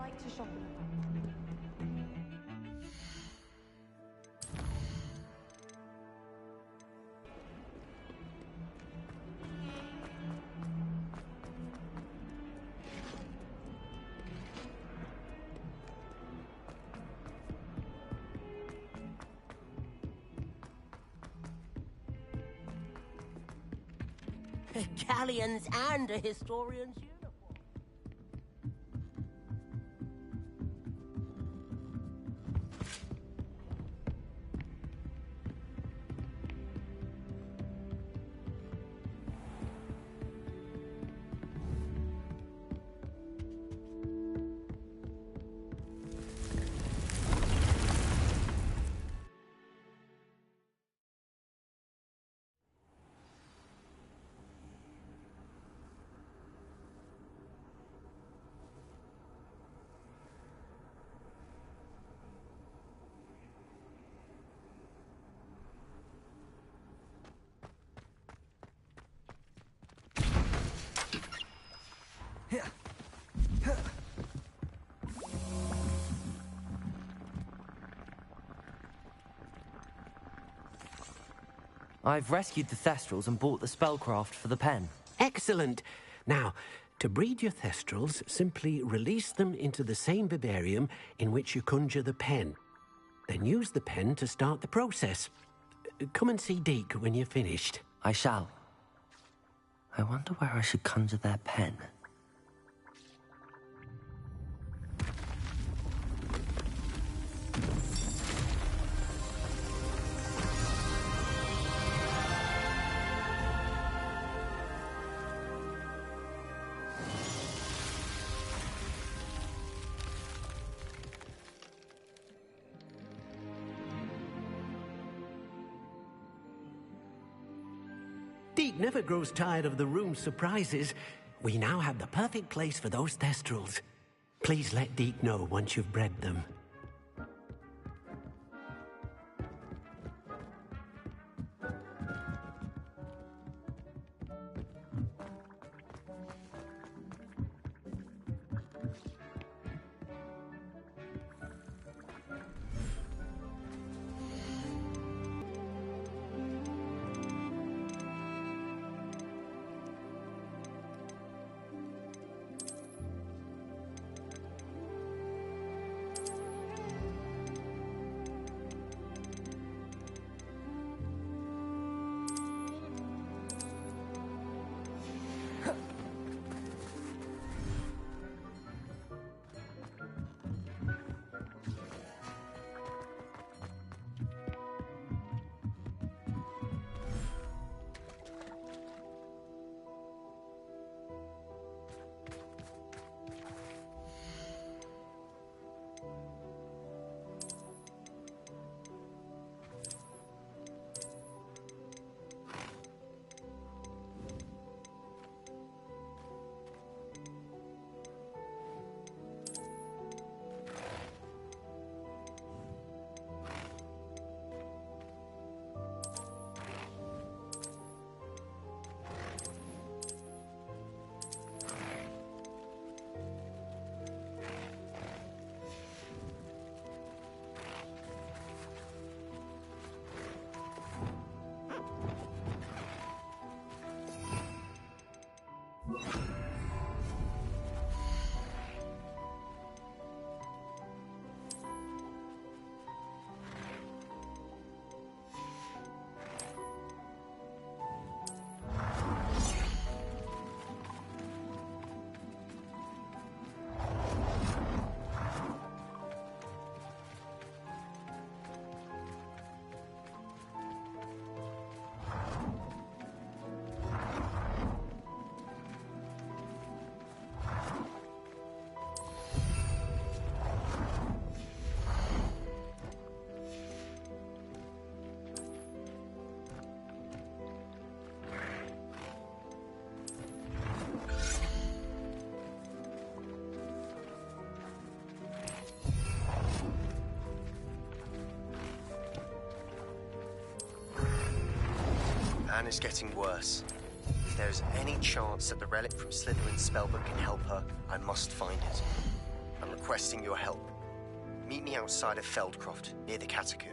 like to shop in a Galleons and a historian's uniform. I've rescued the Thestrals and bought the spellcraft for the pen. Excellent. Now, to breed your Thestrals, simply release them into the same vivarium in which you conjure the pen. Then use the pen to start the process. Come and see Deke when you're finished. I shall. I wonder where I should conjure their pen. Deke never grows tired of the room's surprises. We now have the perfect place for those Thestrals. Please let Deke know once you've bred them. Anne is getting worse. If there is any chance that the relic from Slytherin's spellbook can help her, I must find it. I'm requesting your help. Meet me outside of Feldcroft, near the catacomb.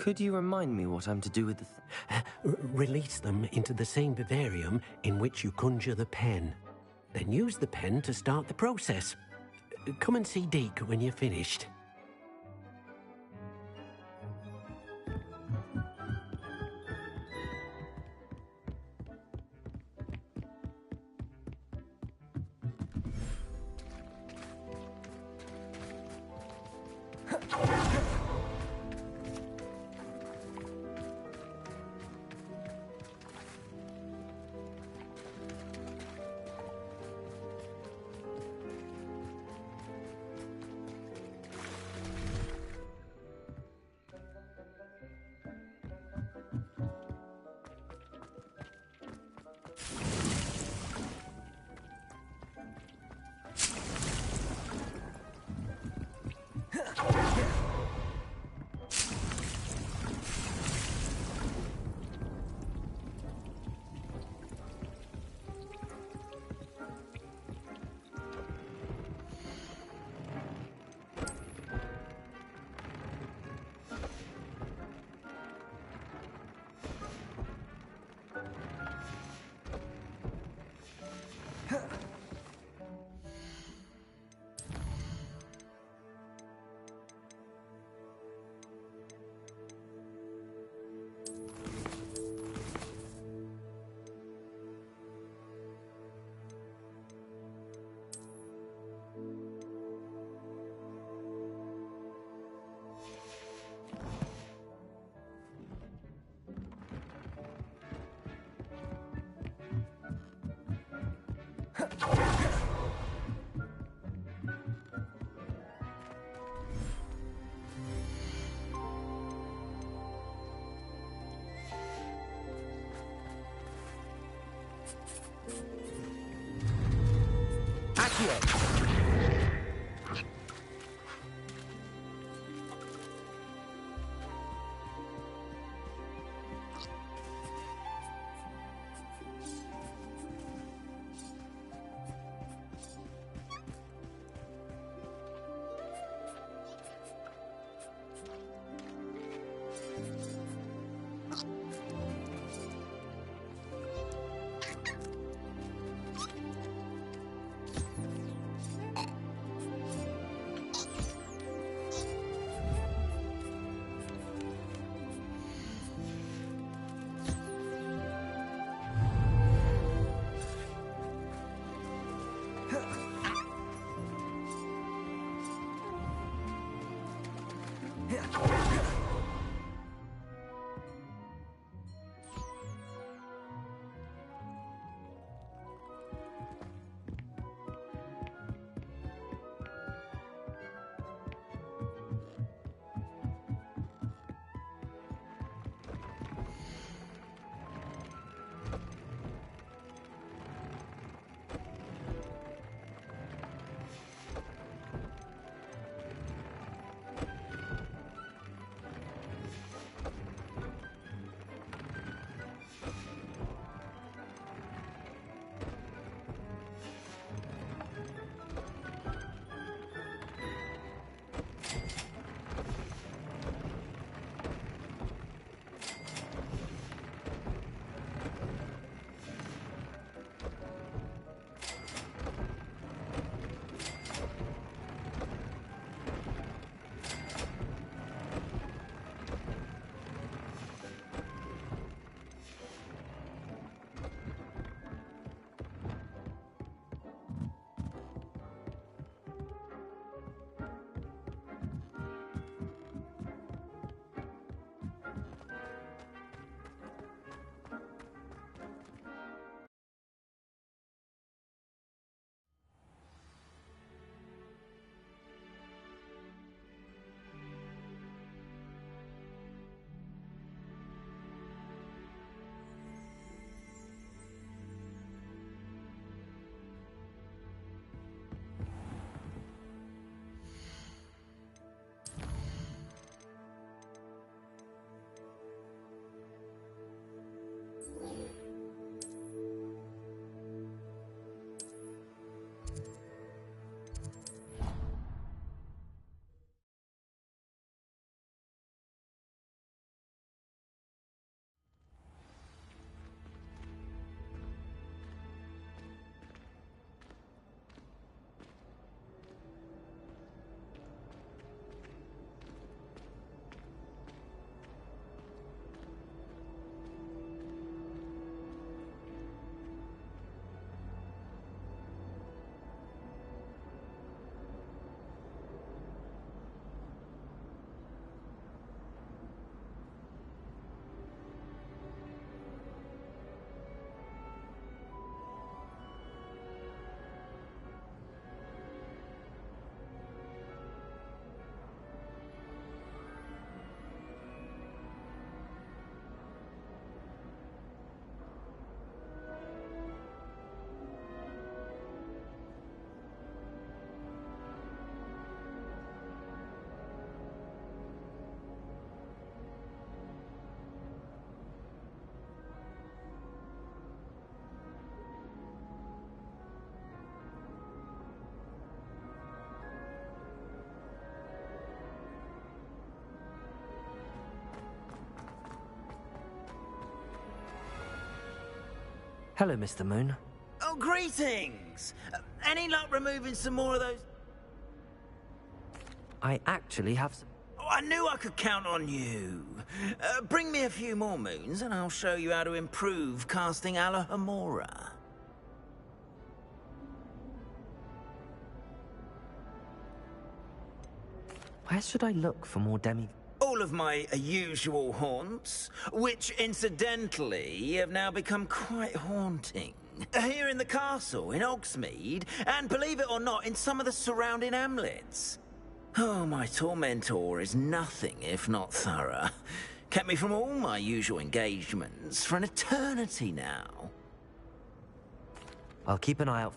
Could you remind me what I'm to do with the... Release them into the same vivarium in which you conjure the pen. Then use the pen to start the process. Come and see Deke when you're finished. Hello, Mr. Moon. Oh, greetings! Any luck removing some more of those? I actually have some... Oh, I knew I could count on you. Bring me a few more moons and I'll show you how to improve casting Alohomora. Where should I look for more demi... Oh, all of my usual haunts, which incidentally have now become quite haunting. Here in the castle, in Hogsmeade, and believe it or not, in some of the surrounding hamlets. Oh, my tormentor is nothing if not thorough. Kept me from all my usual engagements for an eternity now. I'll keep an eye out.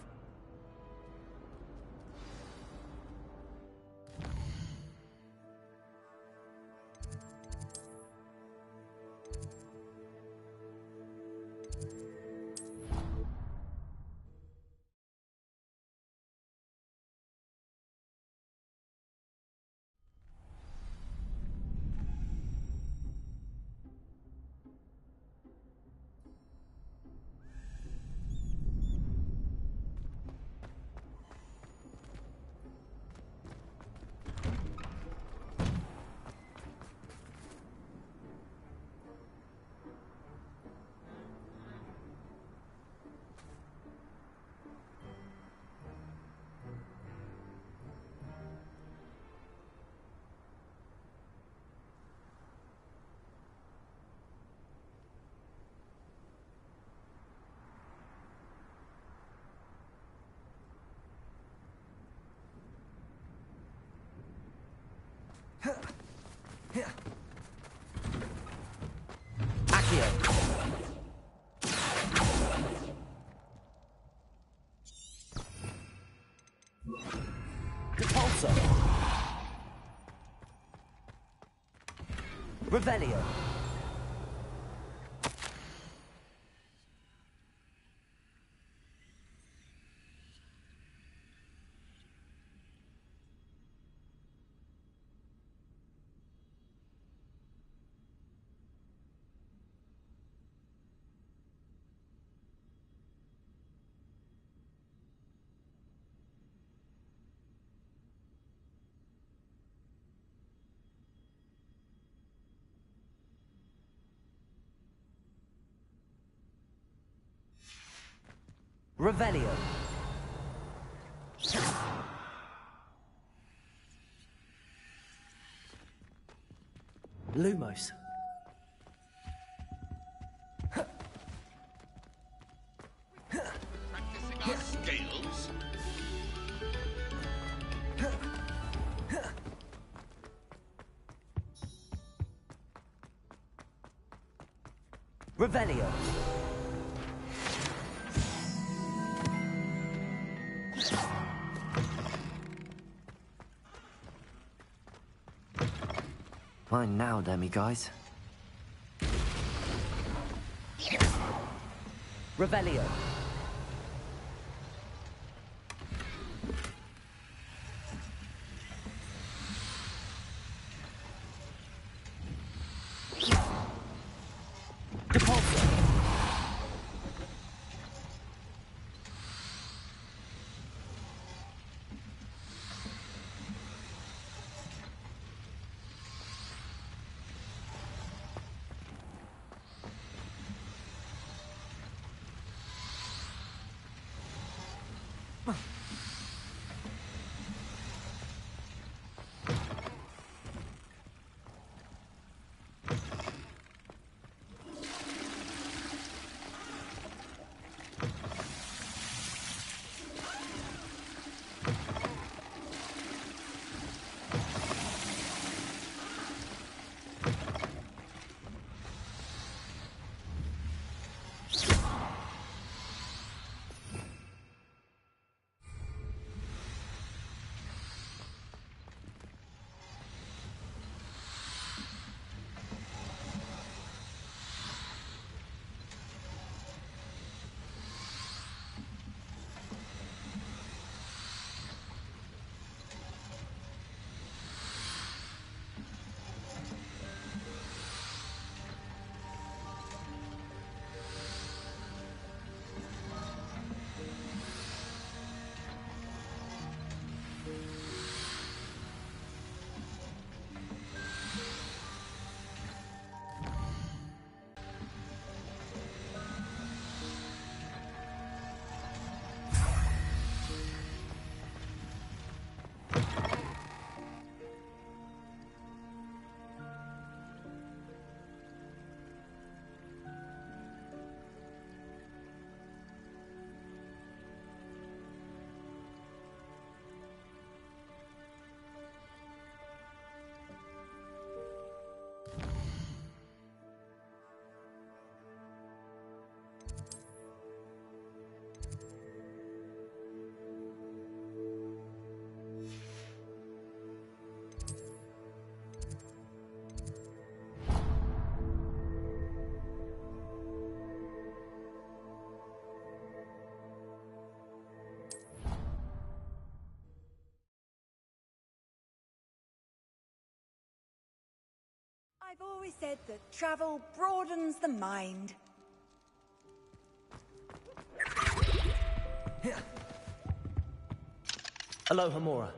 Revelio. Revelio. Lumos. Practicing our scales. Revelio. Fine now, demi-guys. Revelio. Depulso. I've always said that travel broadens the mind. Aloha Mora.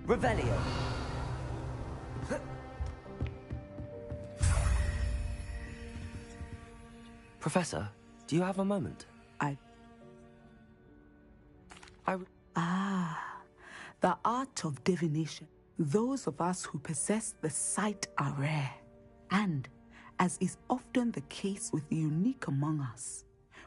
Revelio. Professor, do you have a moment? The art of divination. Those of us who possess the sight are rare. And, as is often the case with the unique among us,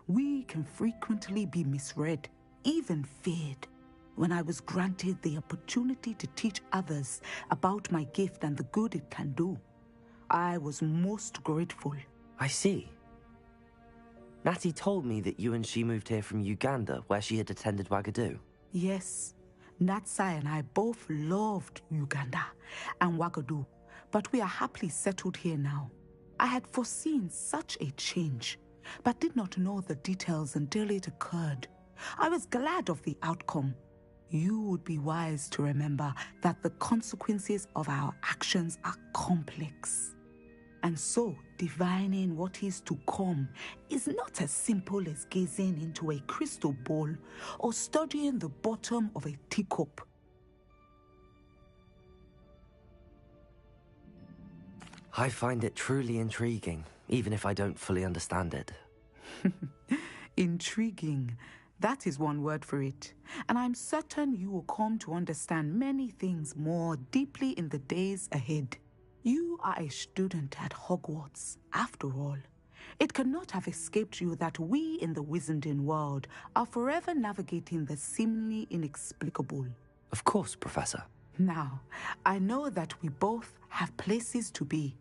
we can frequently be misread, even feared. When I was granted the opportunity to teach others about my gift and the good it can do, I was most grateful. I see. Natty told me that you and she moved here from Uganda, where she had attended Wagadu. Yes, Natsai and I both loved Uganda and Wagadu, but we are happily settled here now. I had foreseen such a change, but did not know the details until it occurred. I was glad of the outcome. You would be wise to remember that the consequences of our actions are complex. And so, divining what is to come is not as simple as gazing into a crystal ball or studying the bottom of a teacup. I find it truly intriguing, even if I don't fully understand it. Intriguing. That is one word for it. And I'm certain you will come to understand many things more deeply in the days ahead. You are a student at Hogwarts, after all. It cannot have escaped you that we in the Wizarding world are forever navigating the seemingly inexplicable. Of course, Professor. Now, I know that we both have places to be.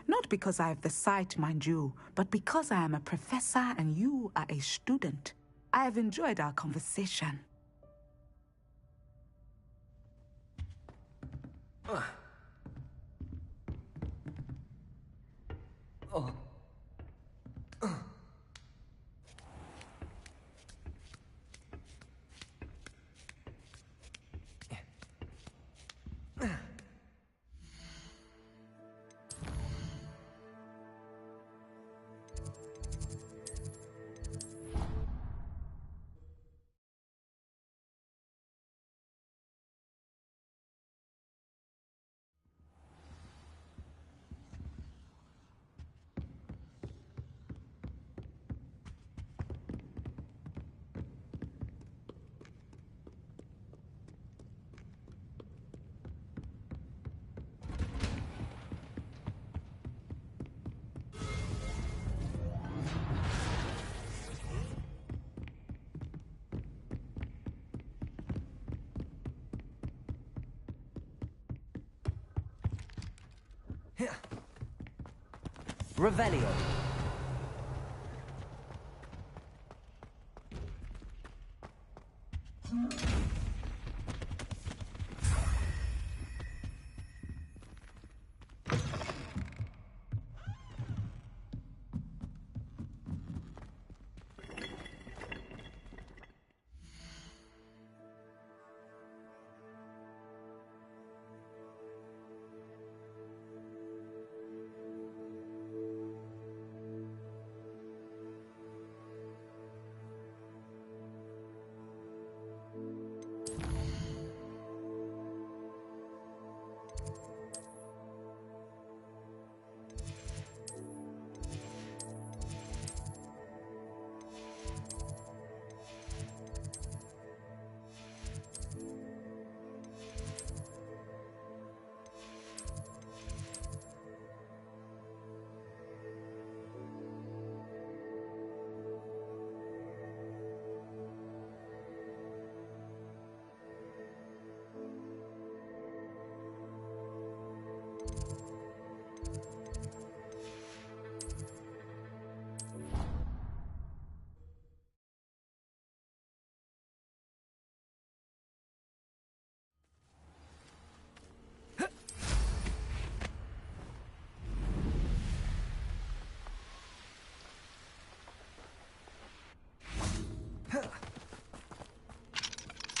Not because I have the sight, mind you, but because I am a professor and you are a student. I have enjoyed our conversation. Revelio.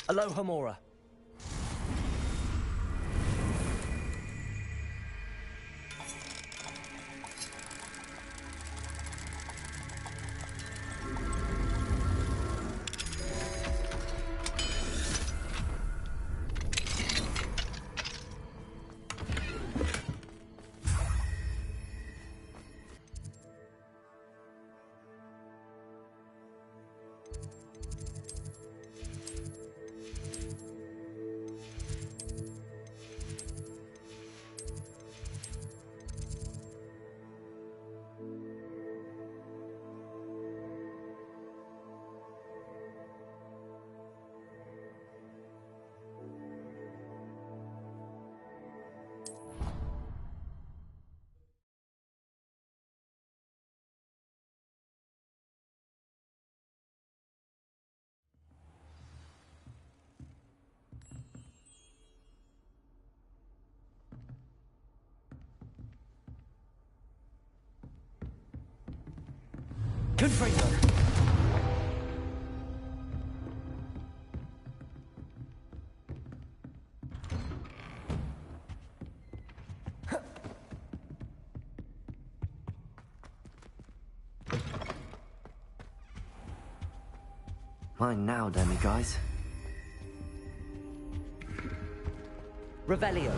Aloha Mora. Confringo. Mine now, demiguise. Revelio.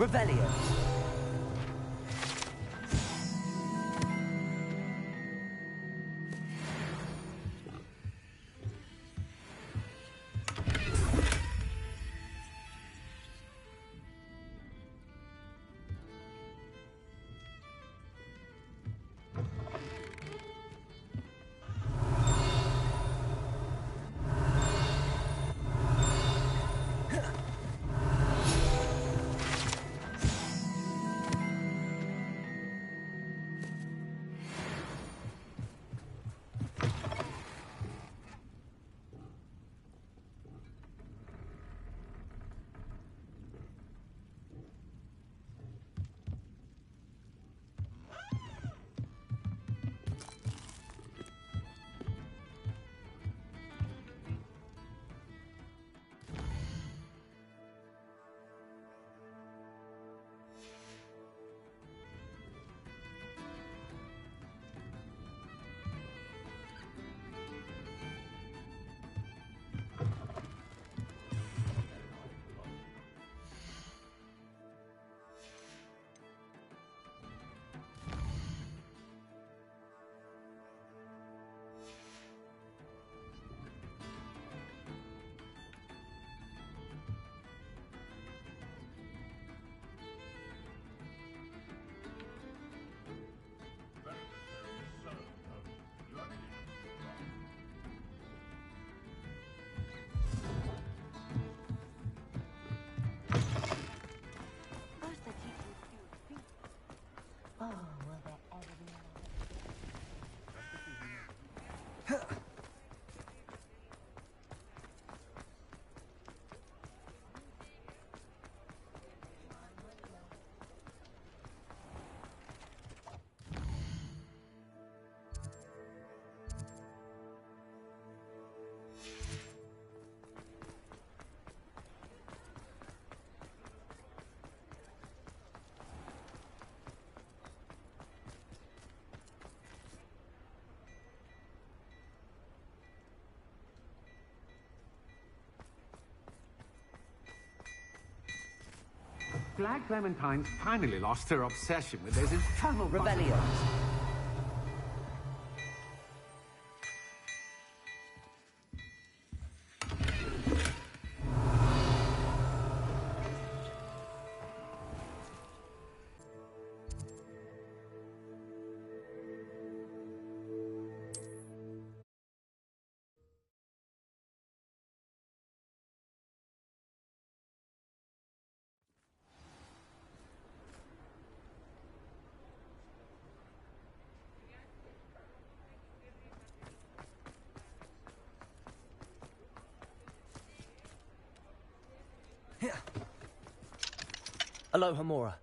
Revelio. Flag Clementines finally lost their obsession with those infernal... Revelio. Aloha Mora.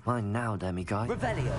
Mine now, demiguy. Revelio.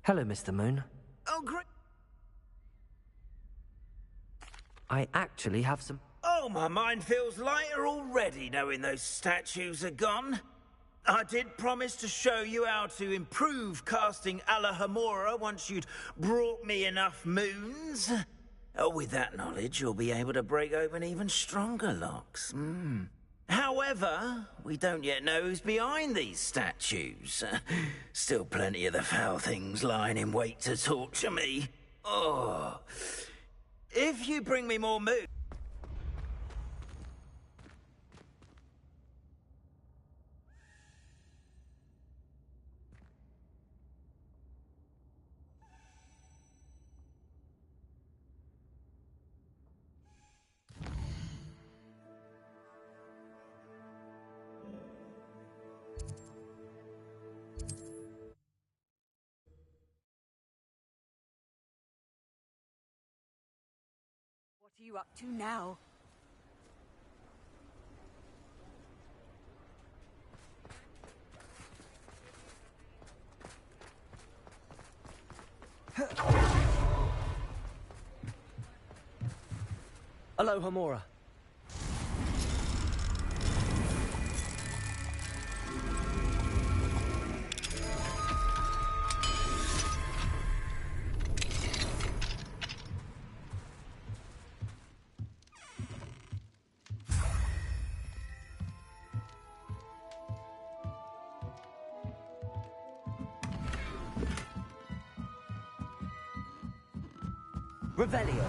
Hello, Mr. Moon. Oh, great. I actually have some... Oh, my mind feels lighter already knowing those statues are gone. I did promise to show you how to improve casting Alahamora once you'd brought me enough moons. With that knowledge, you'll be able to break open even stronger locks. However, we don't yet know who's behind these statues. Still plenty of the foul things lying in wait to torture me. Oh. If you bring me more moons... What are you up to now? Hello, Homora. Revelio.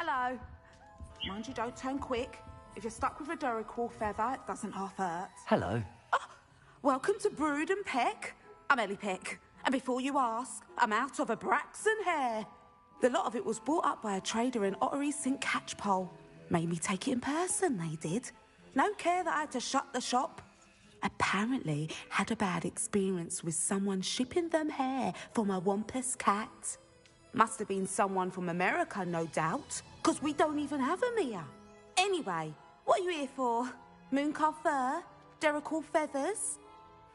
Hello. Mind you, don't turn quick. If you're stuck with a Duracell feather, it doesn't half hurt. Hello. Welcome to Brood and Peck. I'm Ellie Peck. And before you ask, I'm out of a Braxton hair. The lot of it was bought up by a trader in Ottery St. Catchpole. Made me take it in person, they did. No care that I had to shut the shop. Apparently had a bad experience with someone shipping them hair for my Wampus cat. Must have been someone from America, no doubt, because we don't even have them here. Anyway, what are you here for? Mooncarved fur? Duracell feathers?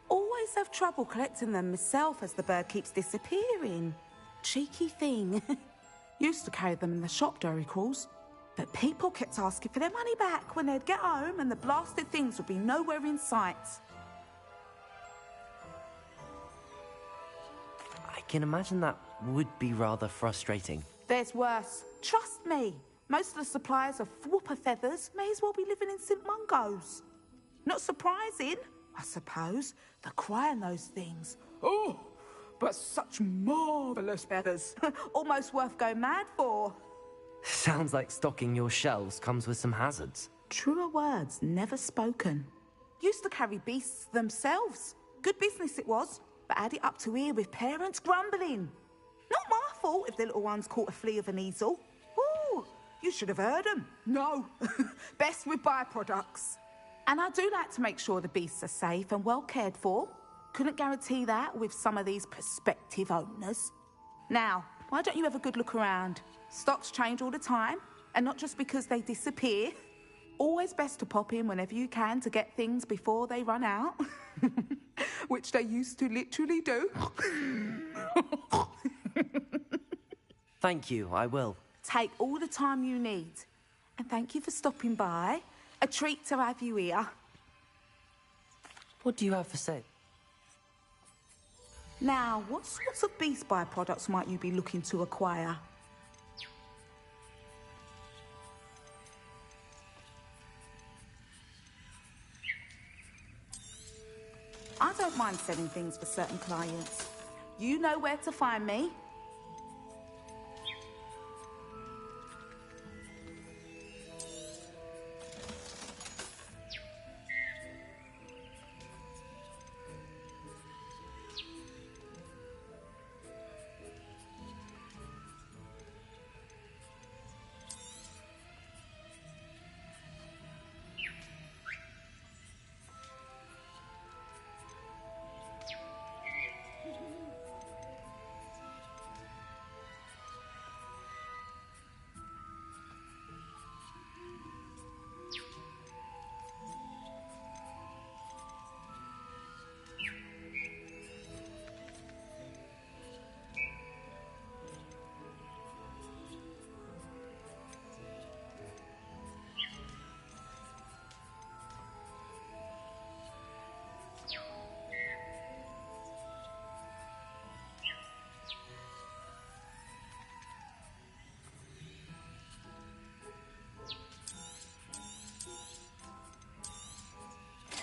Always have trouble collecting them myself as the bird keeps disappearing. Cheeky thing. Used to carry them in the shop, Duracalls, but people kept asking for their money back when they'd get home and the blasted things would be nowhere in sight. I can imagine that would be rather frustrating. There's worse. Trust me. Most of the suppliers of whooper feathers may as well be living in St. Mungo's. Not surprising, I suppose. The cry on those things. Oh, but such marvellous feathers. Almost worth going mad for. Sounds like stocking your shelves comes with some hazards. Truer words never spoken. Used to carry beasts themselves. Good business it was, but add it up to here with parents grumbling. Not my fault if the little ones caught a flea of an easel. Ooh, you should have heard them. No, best with byproducts. And I do like to make sure the beasts are safe and well cared for. Couldn't guarantee that with some of these prospective owners. Now, why don't you have a good look around? Stocks change all the time, and not just because they disappear. Always best to pop in whenever you can to get things before they run out. Which they used to literally do. Thank you, I will. Take all the time you need. And thank you for stopping by. A treat to have you here. What do you have for sale? Now, what sorts of beast byproducts might you be looking to acquire? I don't mind selling things for certain clients. You know where to find me.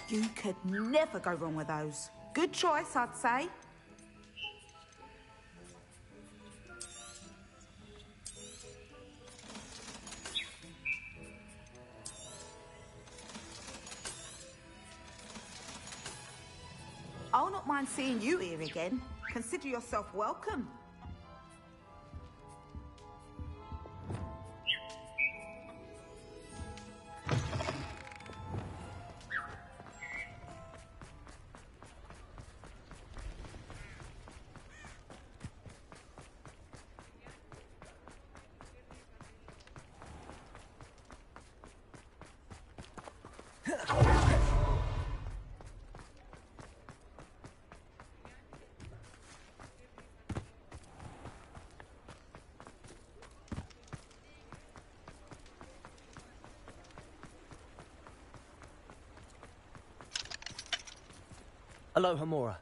You could never go wrong with those. Good choice, I'd say. I'll not mind seeing you here again. Consider yourself welcome. Aloha Mora.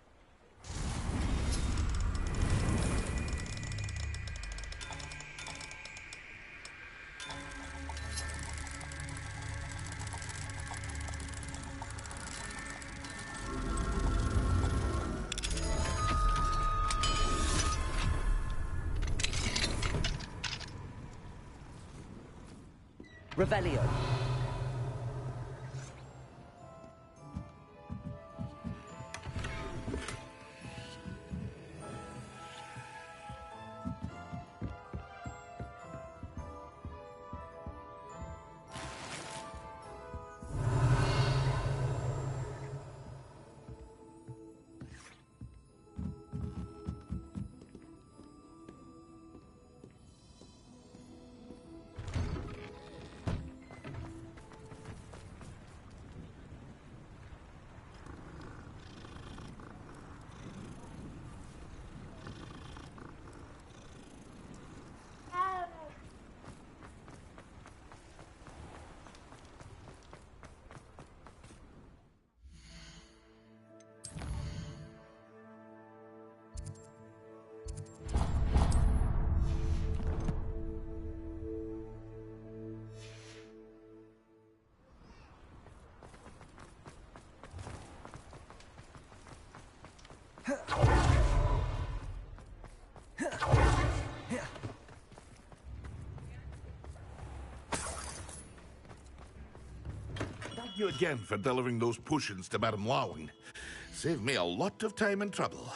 Revelio. Thank you again for delivering those potions to Madame Lawing. Saved me a lot of time and trouble.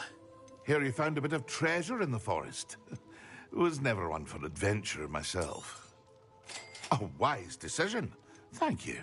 Hear you found a bit of treasure in the forest. Was never one for adventure myself. A wise decision. Thank you.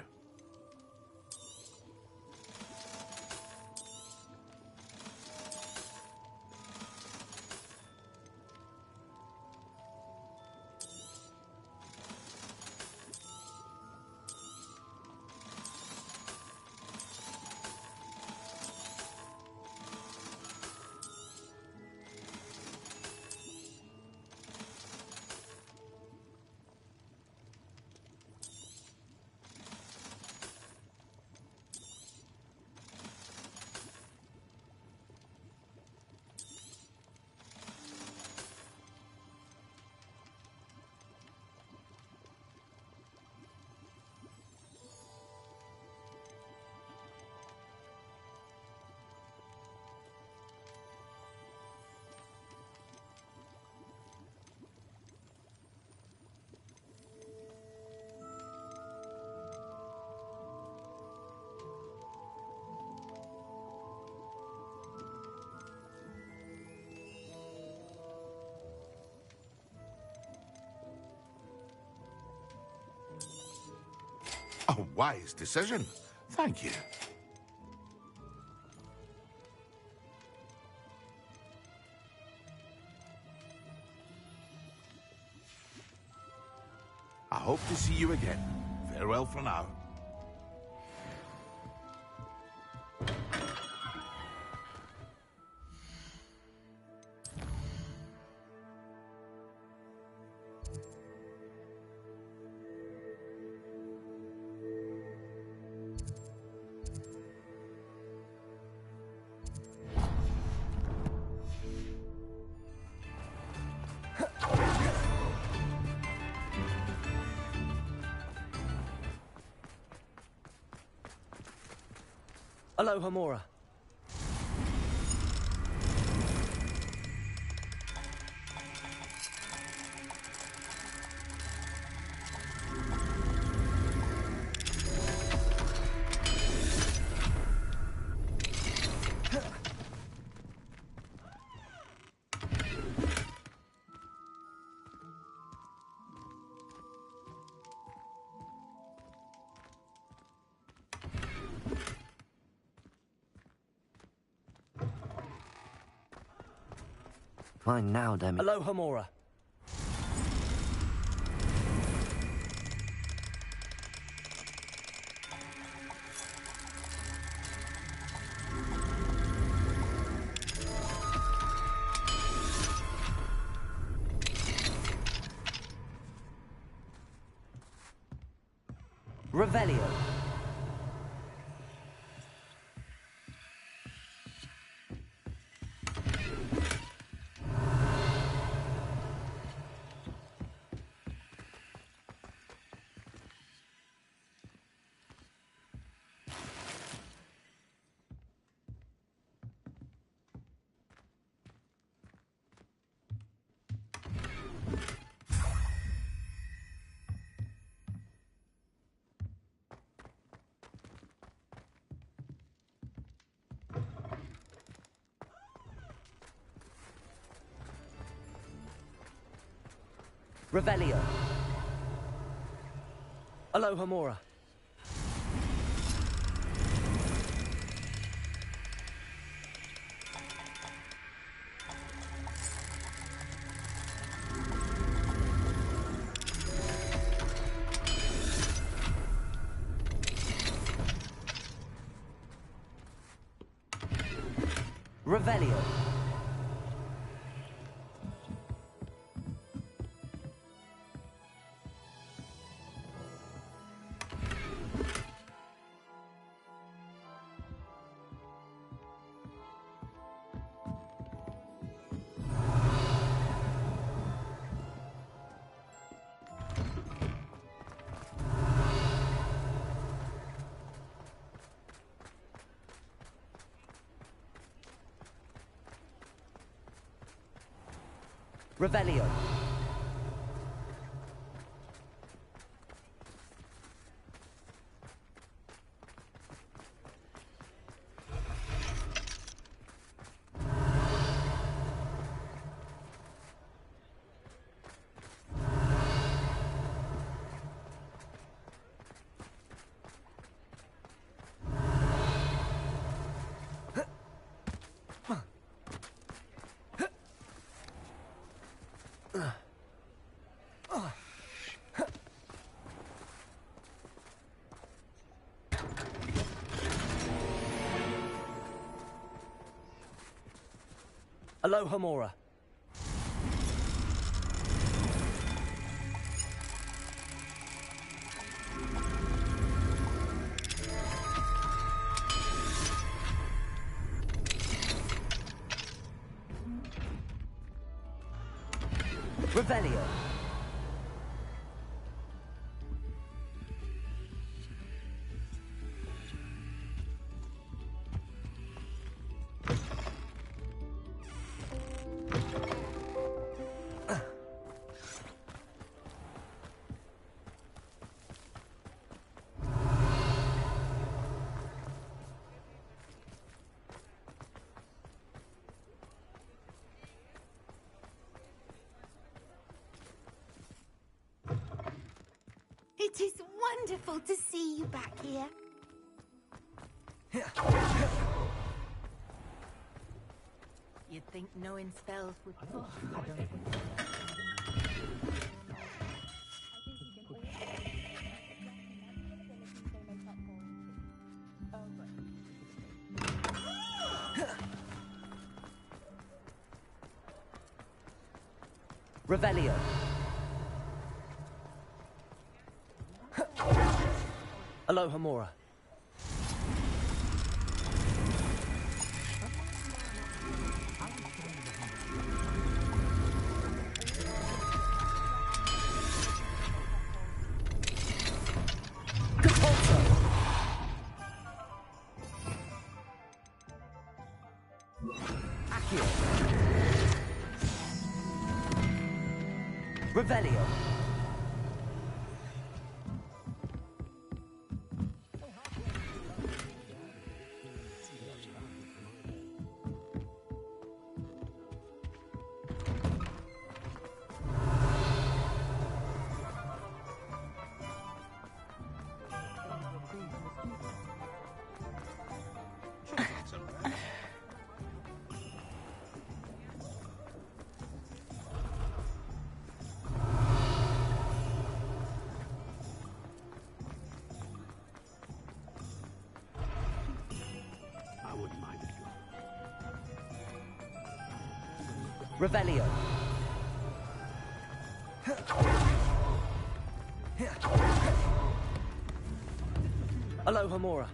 A wise decision. Thank you. I hope to see you again. Farewell for now. Aloha Mora. Fine now, Demi. Aloha Mora. Revelio. Revelio. Alohomora. Revelio. Revelio. Alohomora. Revelio. It is wonderful to see you back here. You'd think knowing spells would... Oh, I don't think Revelio. Alohomora. Accio. Revelio. Revelio. Alohomora.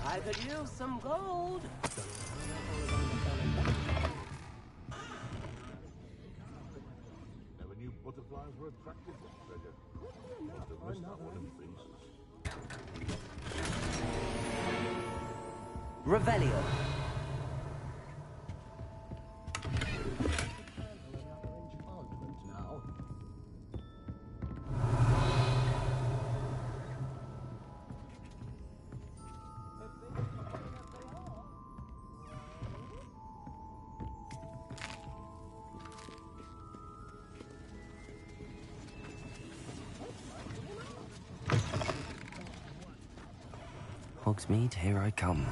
I could use some gold. Never knew butterflies were attracted to treasure. Must have missed that one in pieces. Revelio. Hogsmeade, here I come.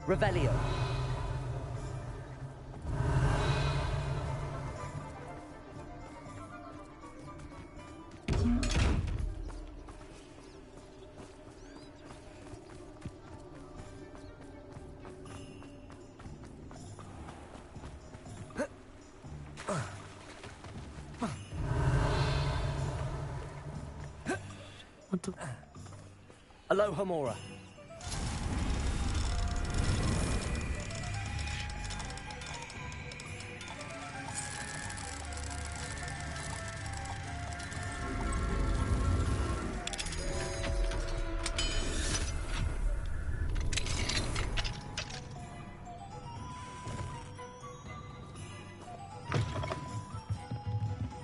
Revelio. What the... Alohomora.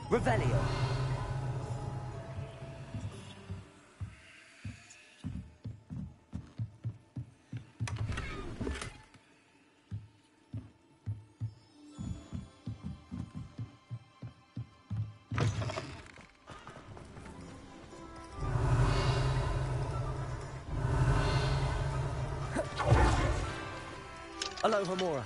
Revelio. Alohomora.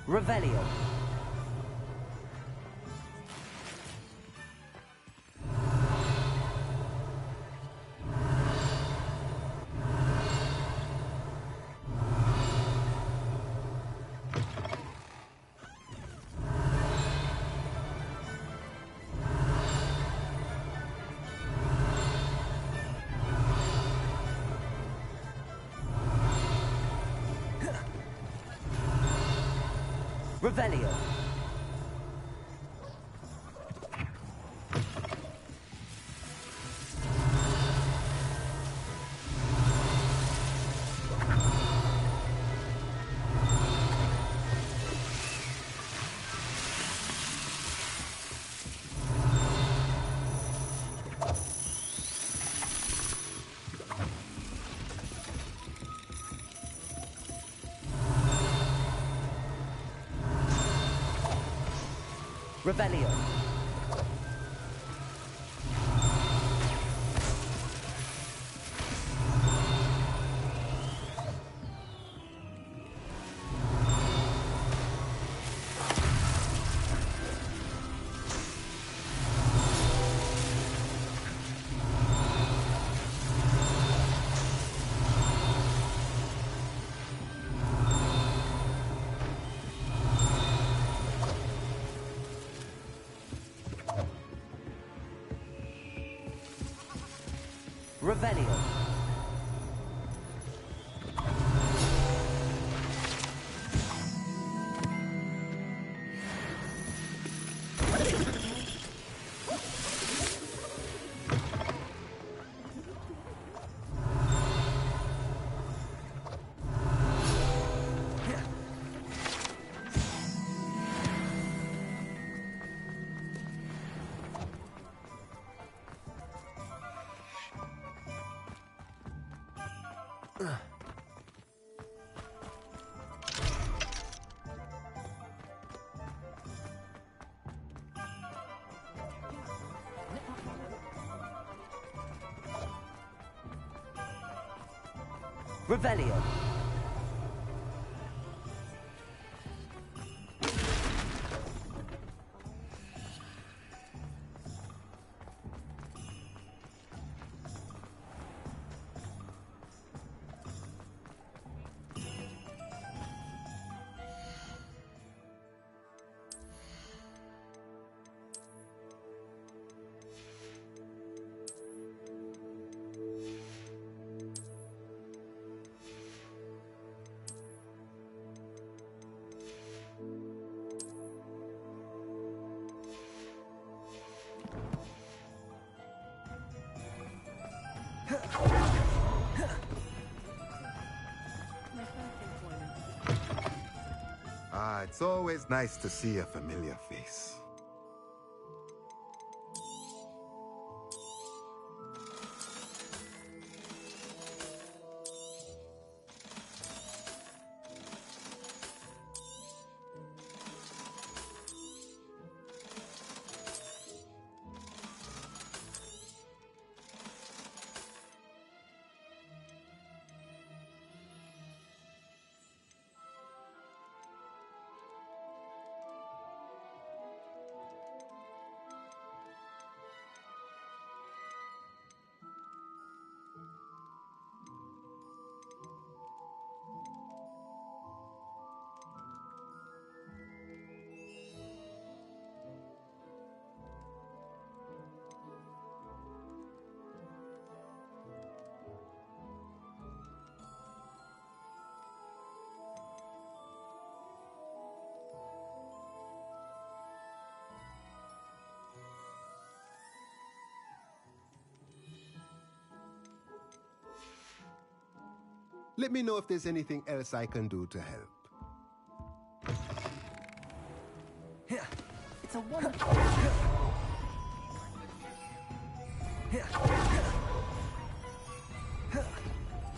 Revelio. Revelio. Revelio. Revelio. Revelio. Ah, it's always nice to see a familiar face. Let me know if there's anything else I can do to help. It's a wonderful...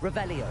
Revelio.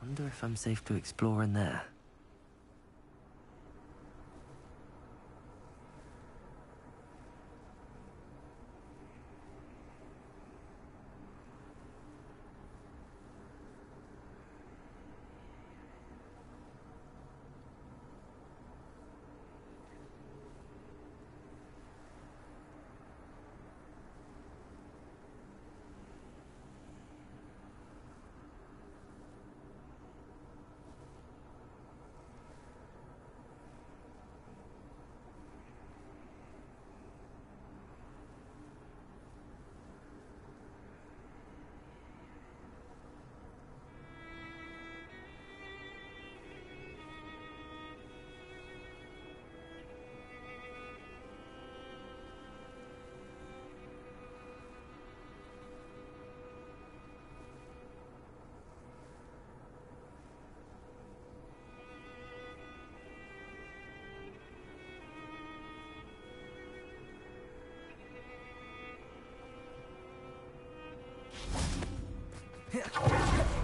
Wonder if I'm safe to explore in there.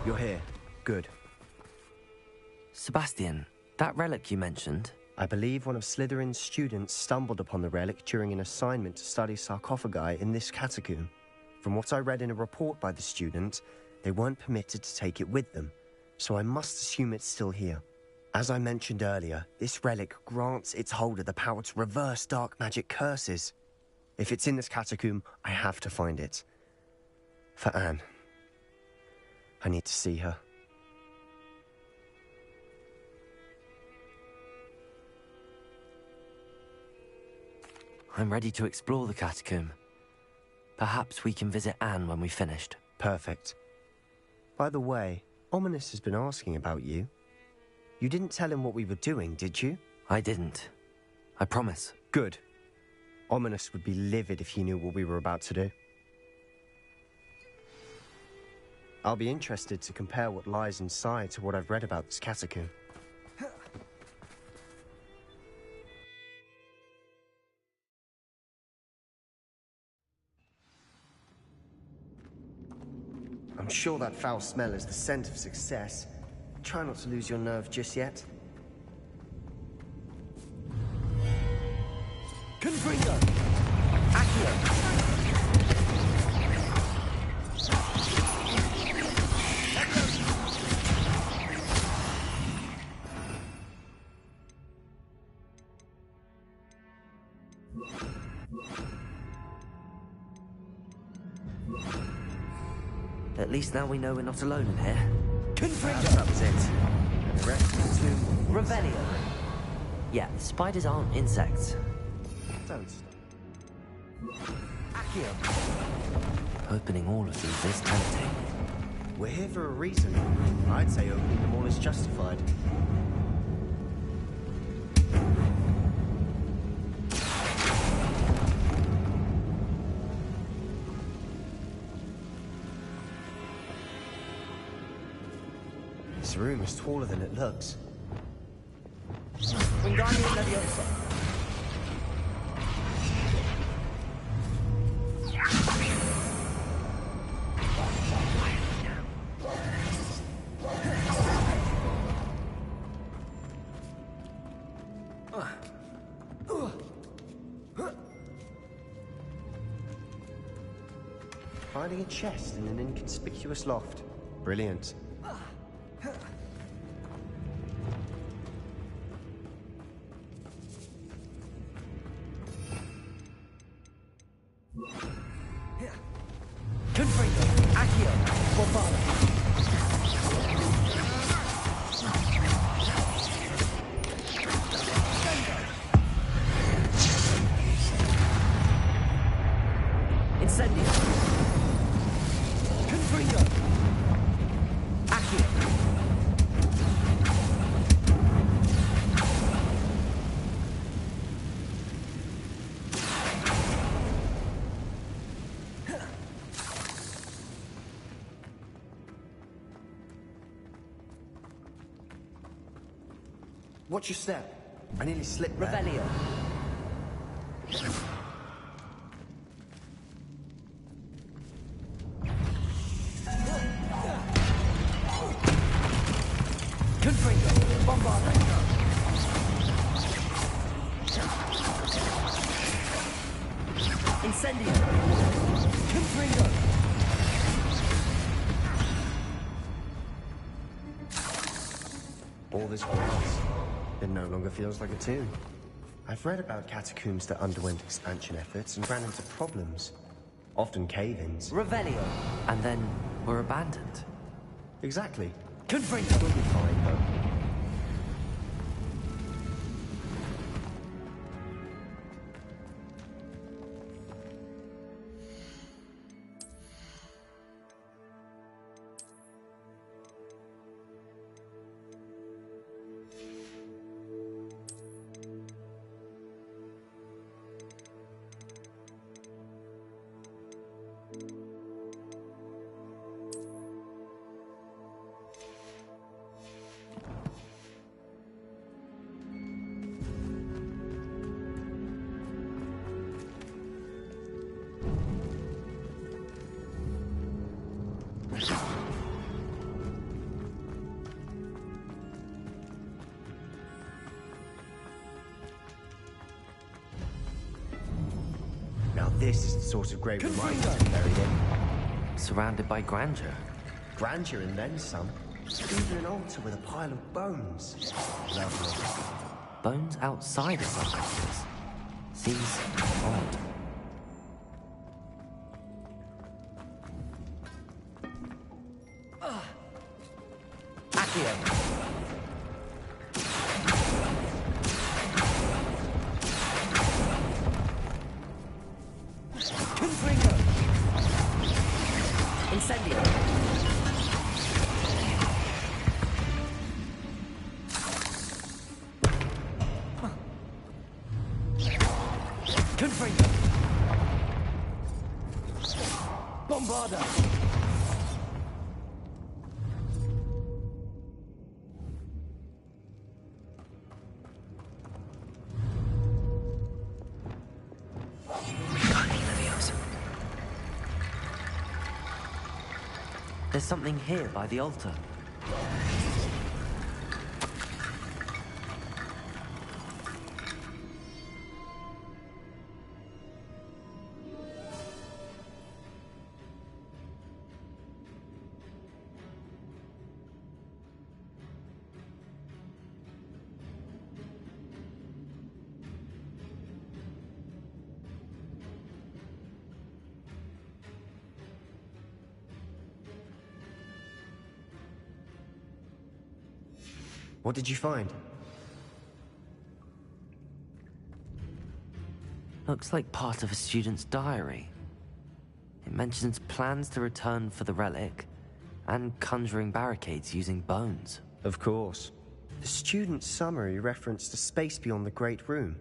You're here. Good. Sebastian, That relic you mentioned? I believe one of Slytherin's students stumbled upon the relic during an assignment to study sarcophagi in this catacomb. From what I read in a report by the student, they weren't permitted to take it with them, so I must assume it's still here. As I mentioned earlier, this relic grants its holder the power to reverse dark magic curses. If it's in this catacomb, I have to find it. For Anne. I need to see her. I'm ready to explore the catacomb. Perhaps we can visit Anne when we've finished. Perfect. By the way, Ominous has been asking about you. You didn't tell him what we were doing, did you? I didn't. I promise. Good. Ominous would be livid if he knew what we were about to do. I'll be interested to compare what lies inside to what I've read about this catacomb. I'm sure that foul smell is the scent of success. Try not to lose your nerve just yet. Confringo! Accio! At least now we know we're not alone in here. Confringo! That was it. And the rest of the tomb... Revelio. Yeah, spiders aren't insects. Don't stop. Accio! Opening all of these is tempting. We're here for a reason. I'd say opening them all is justified. This room is taller than it looks. Wingardium Leviosa! Finding a chest in an inconspicuous loft. Brilliant. Confringo! Accio! Bombada! Incendio! Confringo! Accio! Watch your step. I nearly slipped there. Revelio! Confringo! Bombada! Incendio! Confringo! All this grass. It no longer feels like a tomb. I've read about catacombs that underwent expansion efforts and ran into problems. Often cave-ins. Revelio! And then we're abandoned. Exactly. Confringo! We'll be fine, though. This is the sort of great room I want to be buried in. Surrounded by grandeur. Grandeur and then some. Even an altar with a pile of bones. Lovely. Bones outside a sarcophagus. Seems odd. Accio. Confringo. Incendio. Confringo. Bombarda. There's something here by the altar. What did you find? Looks like part of a student's diary. It mentions plans to return for the relic and conjuring barricades using bones. Of course. The student's summary referenced a space beyond the Great Room,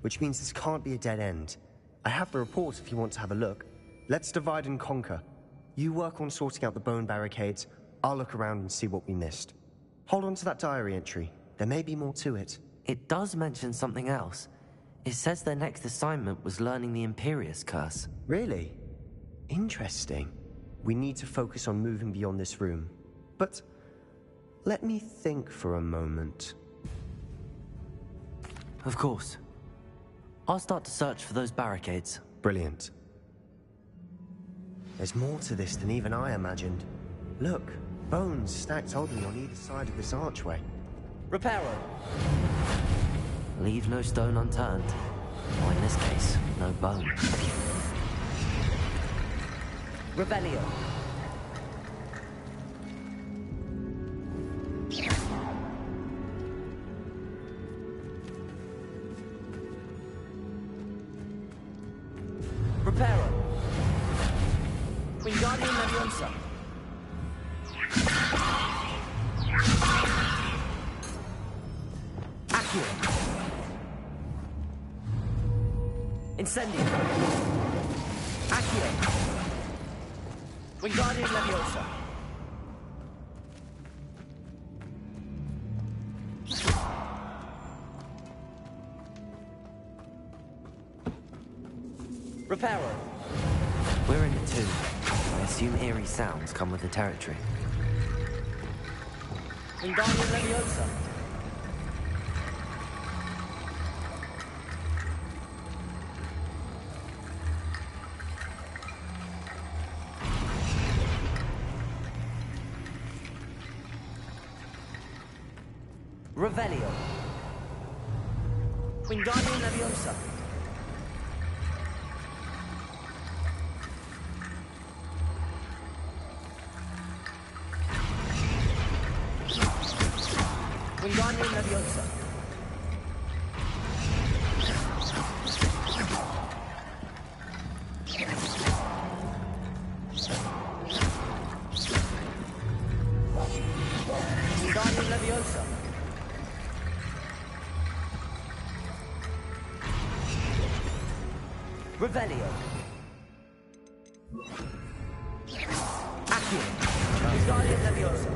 which means this can't be a dead end. I have the report if you want to have a look. Let's divide and conquer. You work on sorting out the bone barricades. I'll look around and see what we missed. Hold on to that diary entry. There may be more to it. It does mention something else. It says their next assignment was learning the Imperius Curse. Really? Interesting. We need to focus on moving beyond this room. But let me think for a moment. Of course. I'll start to search for those barricades. Brilliant. There's more to this than even I imagined. Look. Bones stacked oddly on either side of this archway. Reparo. Leave no stone unturned. Or in this case, no bone. Revelio. Reparo. Wingardium Leviosa. Accio. Incendio. Accio. Wingardium Leviosa. Reparo. We're in the tomb. I assume eerie sounds come with the territory. Wingardium Leviosa. Revelio. Wingardium Leviosa. Wingardium Leviosa. Wingardium Leviosa. Revelio. Accio. Wingardium Leviosa.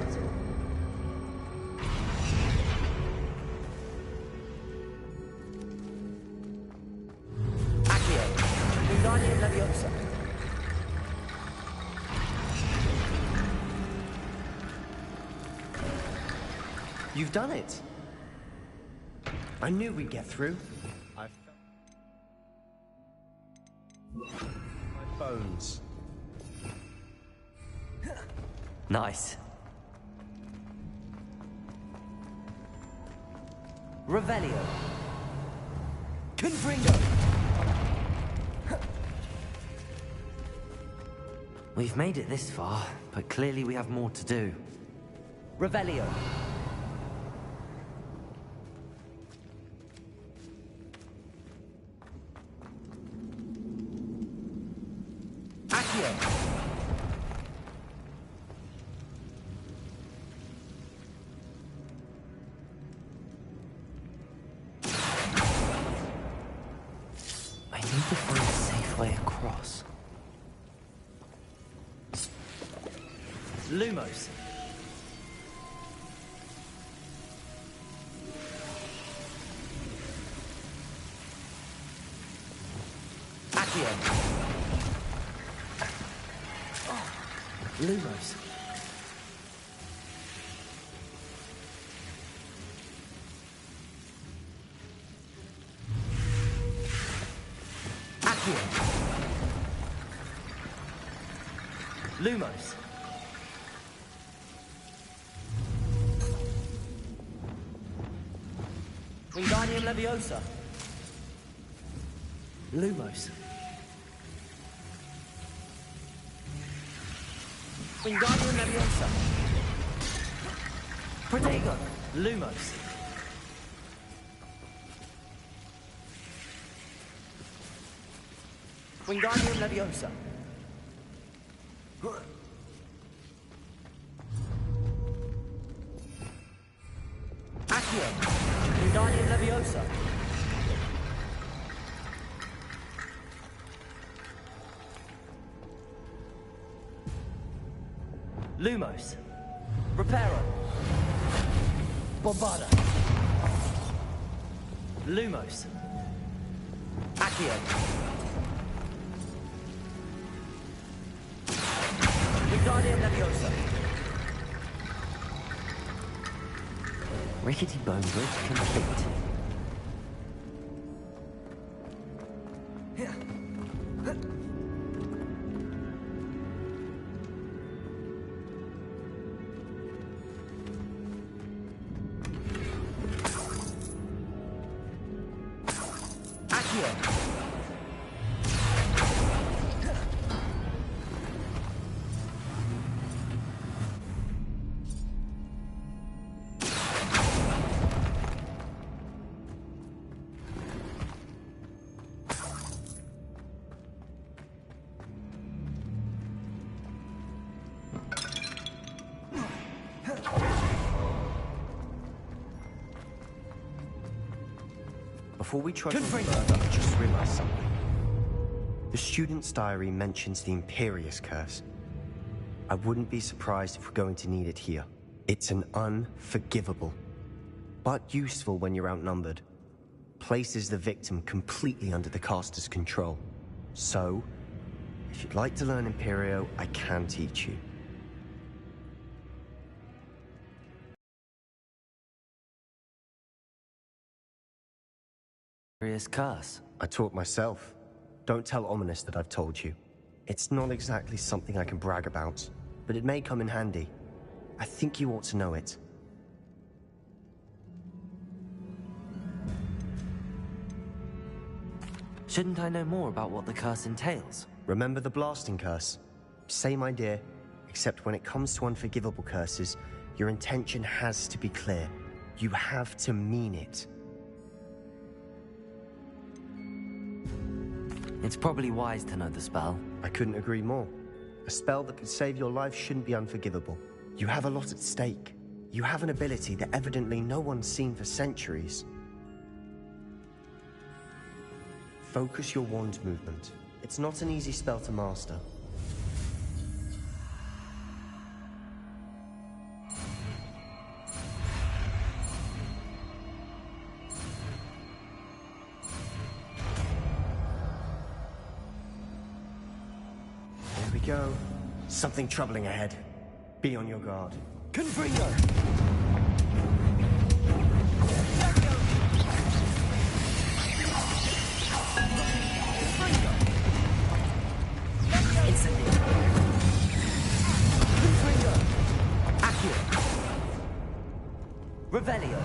Accio. Wingardium Leviosa. You've done it. I knew we'd get through. bones. Nice. Revelio. Confringo. We've made it this far, but clearly we have more to do. Revelio. Accio. I need to find a safe way across. Lumos. Accio. Lumos. Accio. Lumos. Wingardium Leviosa. Lumos. Wingardium Leviosa. Protego. Lumos. Wingardium Leviosa. Accio. Wingardium Leviosa. Lumos. Reparo. Bombarda. Lumos. Accio. Wingardium Leviosa. Rickety bone bridge complete. Accio. Before we trudge on further, I just realized something. The student's diary mentions the Imperious Curse. I wouldn't be surprised if we're going to need it here. It's an unforgivable, but useful when you're outnumbered. Places the victim completely under the caster's control. So, if you'd like to learn Imperio, I can teach you. Serious curse. I taught myself. Don't tell Ominous that I've told you. It's not exactly something I can brag about, but it may come in handy. I think you ought to know it. Shouldn't I know more about what the curse entails? Remember the blasting curse? Same idea, except when it comes to unforgivable curses, your intention has to be clear. You have to mean it. It's probably wise to know the spell. I couldn't agree more. A spell that could save your life shouldn't be unforgivable. You have a lot at stake. You have an ability that evidently no one's seen for centuries. Focus your wand movement. It's not an easy spell to master. There we go. Something troubling ahead. Be on your guard. Confringo. Incendio. Confringo. Accio. Revelio.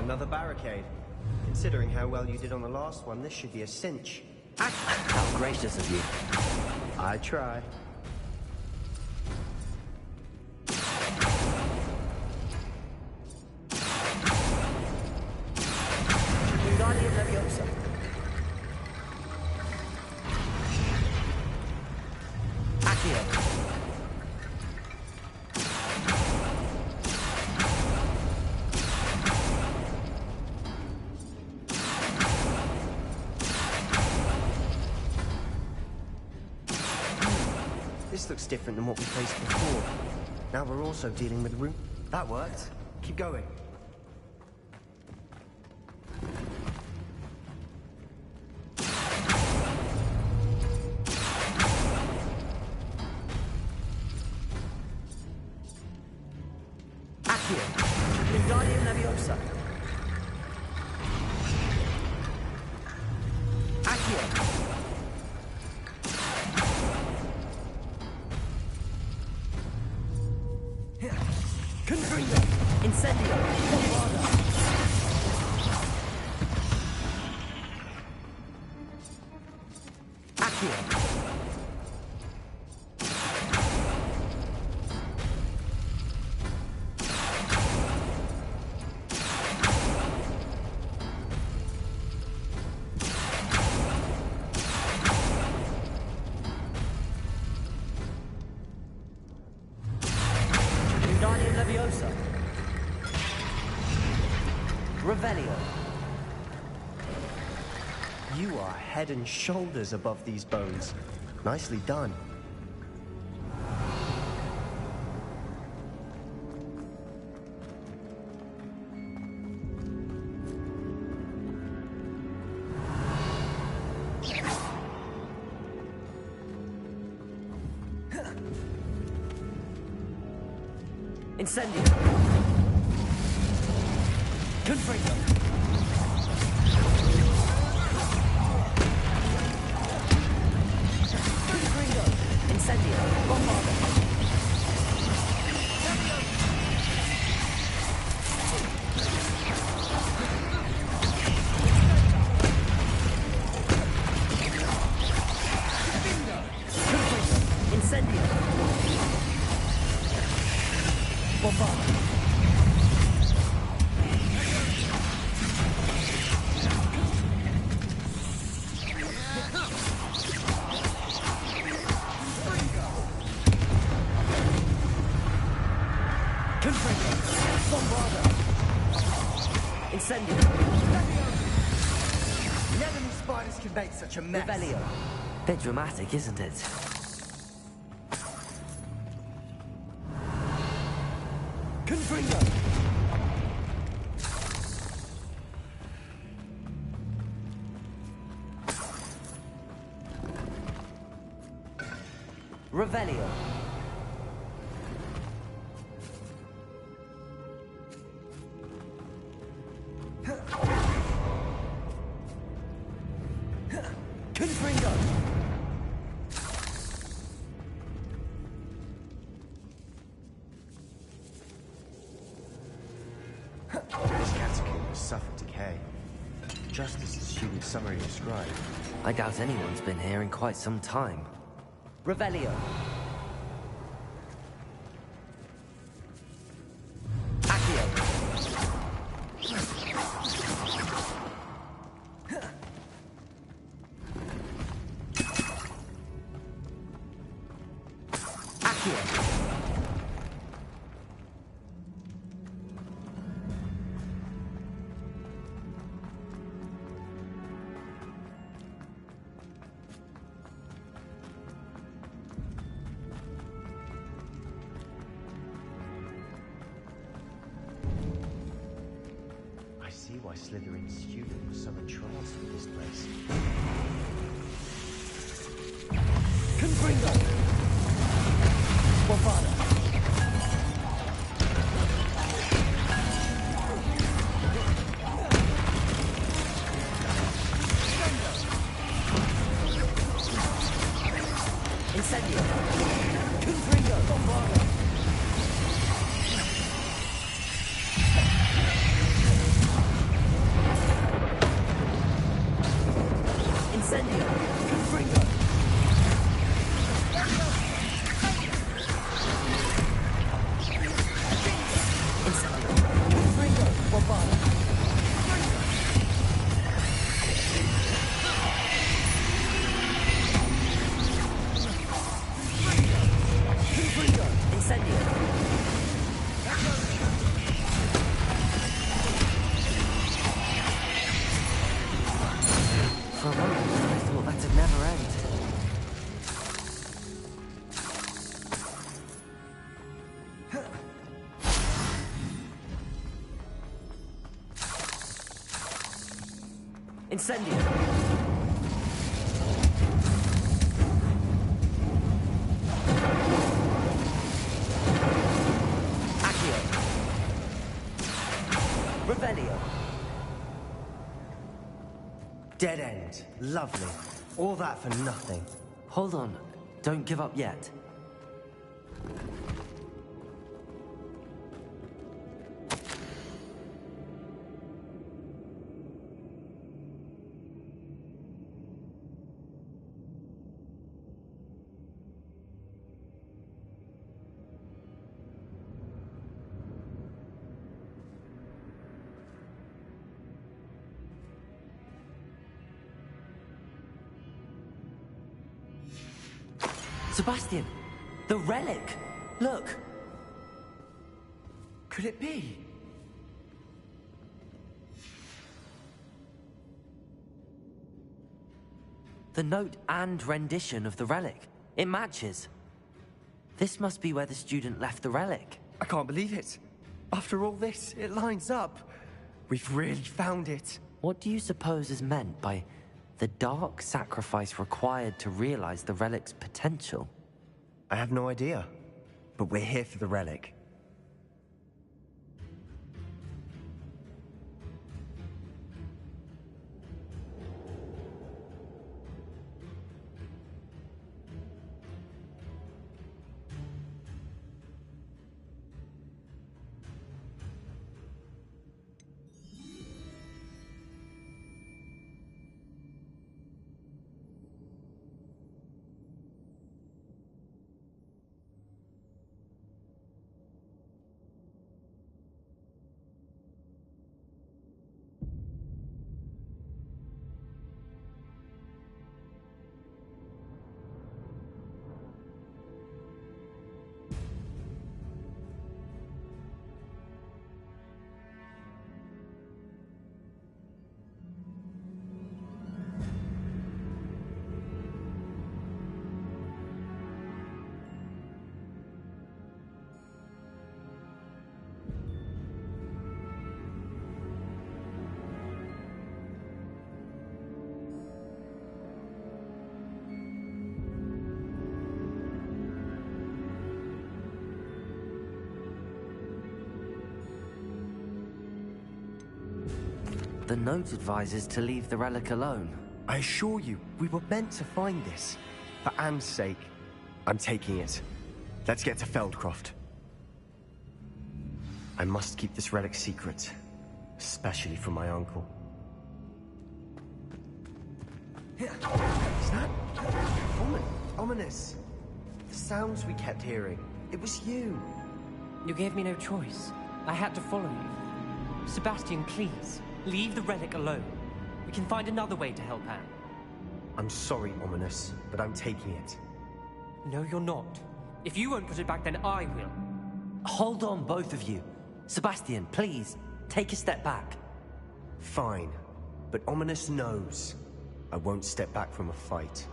Another barricade. Considering how well you did on the last one, this should be a cinch. How gracious of you. I try. Wingardium Leviosa. Accio. This looks different than what we faced before. Now we're also dealing with room. That worked. Keep going. Accio. Wingardium Leviosa. Accio. Confringo. Incendio. Bombarda. Accio. Wingardium Leviosa. Revelio. You are head and shoulders above these bones. Nicely done. Incendio. Confringo. Confringo. Incendio. Bombarda. Confringo. Incendio. Bombarda. Confringo. Bombarda. Incendio. Never knew spiders could make such a mess. Revelio. Bit dramatic, isn't it? Confringo. Revelio. Confringo. This catacomb has suffered decay, just as the student's summary described. I doubt anyone's been here in quite some time. Revelio. Accio. Accio. I see why Slytherin's student was so entranced with this place. Confringo. Incendio! Confringo! Bombardo! Incendio! Confringo! Incendio! Confringo! Bombardo! Confringo! Incendio! For a moment, I thought that'd never end. Incendio! Accio! Revelio! Dead end. Lovely. All that for nothing. Hold on. Don't give up yet. Sebastian! The relic! Look! Could it be? The note and rendition of the relic. It matches. This must be where the student left the relic. I can't believe it. After all this, it lines up. We've really found it. What do you suppose is meant by the dark sacrifice required to realize the relic's potential? I have no idea. But we're here for the relic. The note advises to leave the relic alone. I assure you, we were meant to find this. For Anne's sake, I'm taking it. Let's get to Feldcroft. I must keep this relic secret, especially from my uncle. Is that ominous? The sounds we kept hearing. It was you. You gave me no choice. I had to follow you. Sebastian, please, leave the relic alone. We can find another way to help Anne. I'm sorry, Ominous, but I'm taking it. No, you're not. If you won't put it back, then I will. Hold on, both of you. Sebastian, please, take a step back. Fine, but Ominous knows I won't step back from a fight.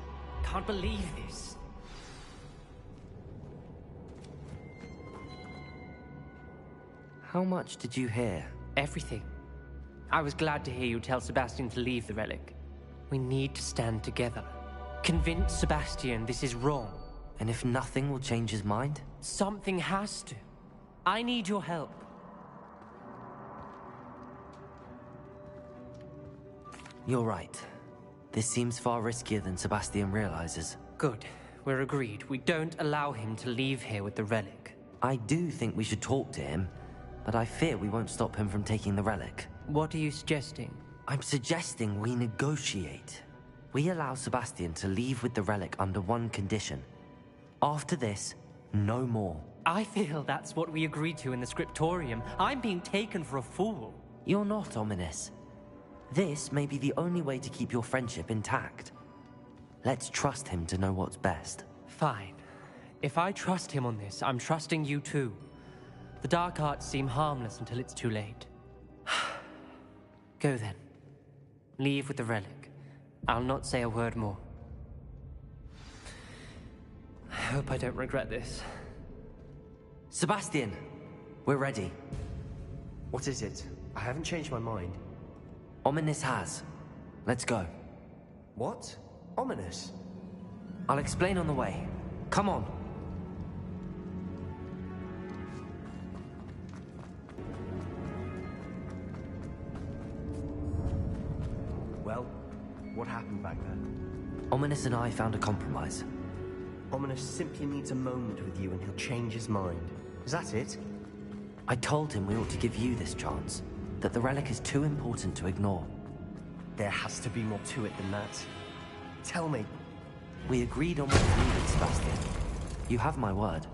Can't believe this. How much did you hear? Everything. I was glad to hear you tell Sebastian to leave the relic. We need to stand together. Convince Sebastian this is wrong. And if nothing will change his mind? Something has to. I need your help. You're right. This seems far riskier than Sebastian realizes. Good. We're agreed. We don't allow him to leave here with the relic. I do think we should talk to him, but I fear we won't stop him from taking the relic. What are you suggesting? I'm suggesting we negotiate. We allow Sebastian to leave with the relic under one condition. After this, no more. I feel that's what we agreed to in the scriptorium. I'm being taken for a fool. You're not, Ominous. This may be the only way to keep your friendship intact. Let's trust him to know what's best. Fine. If I trust him on this, I'm trusting you too. The dark arts seem harmless until it's too late. Go then. Leave with the relic. I'll not say a word more. I hope I don't regret this. Sebastian, we're ready. What is it? I haven't changed my mind. Ominous has. Let's go. What? Ominous? I'll explain on the way. Come on. Well, what happened back there? Ominous and I found a compromise. Ominous simply needs a moment with you and he'll change his mind. Is that it? I told him we ought to give you this chance. That the relic is too important to ignore. There has to be more to it than that. Tell me. We agreed on what's needed, Sebastian. You have my word.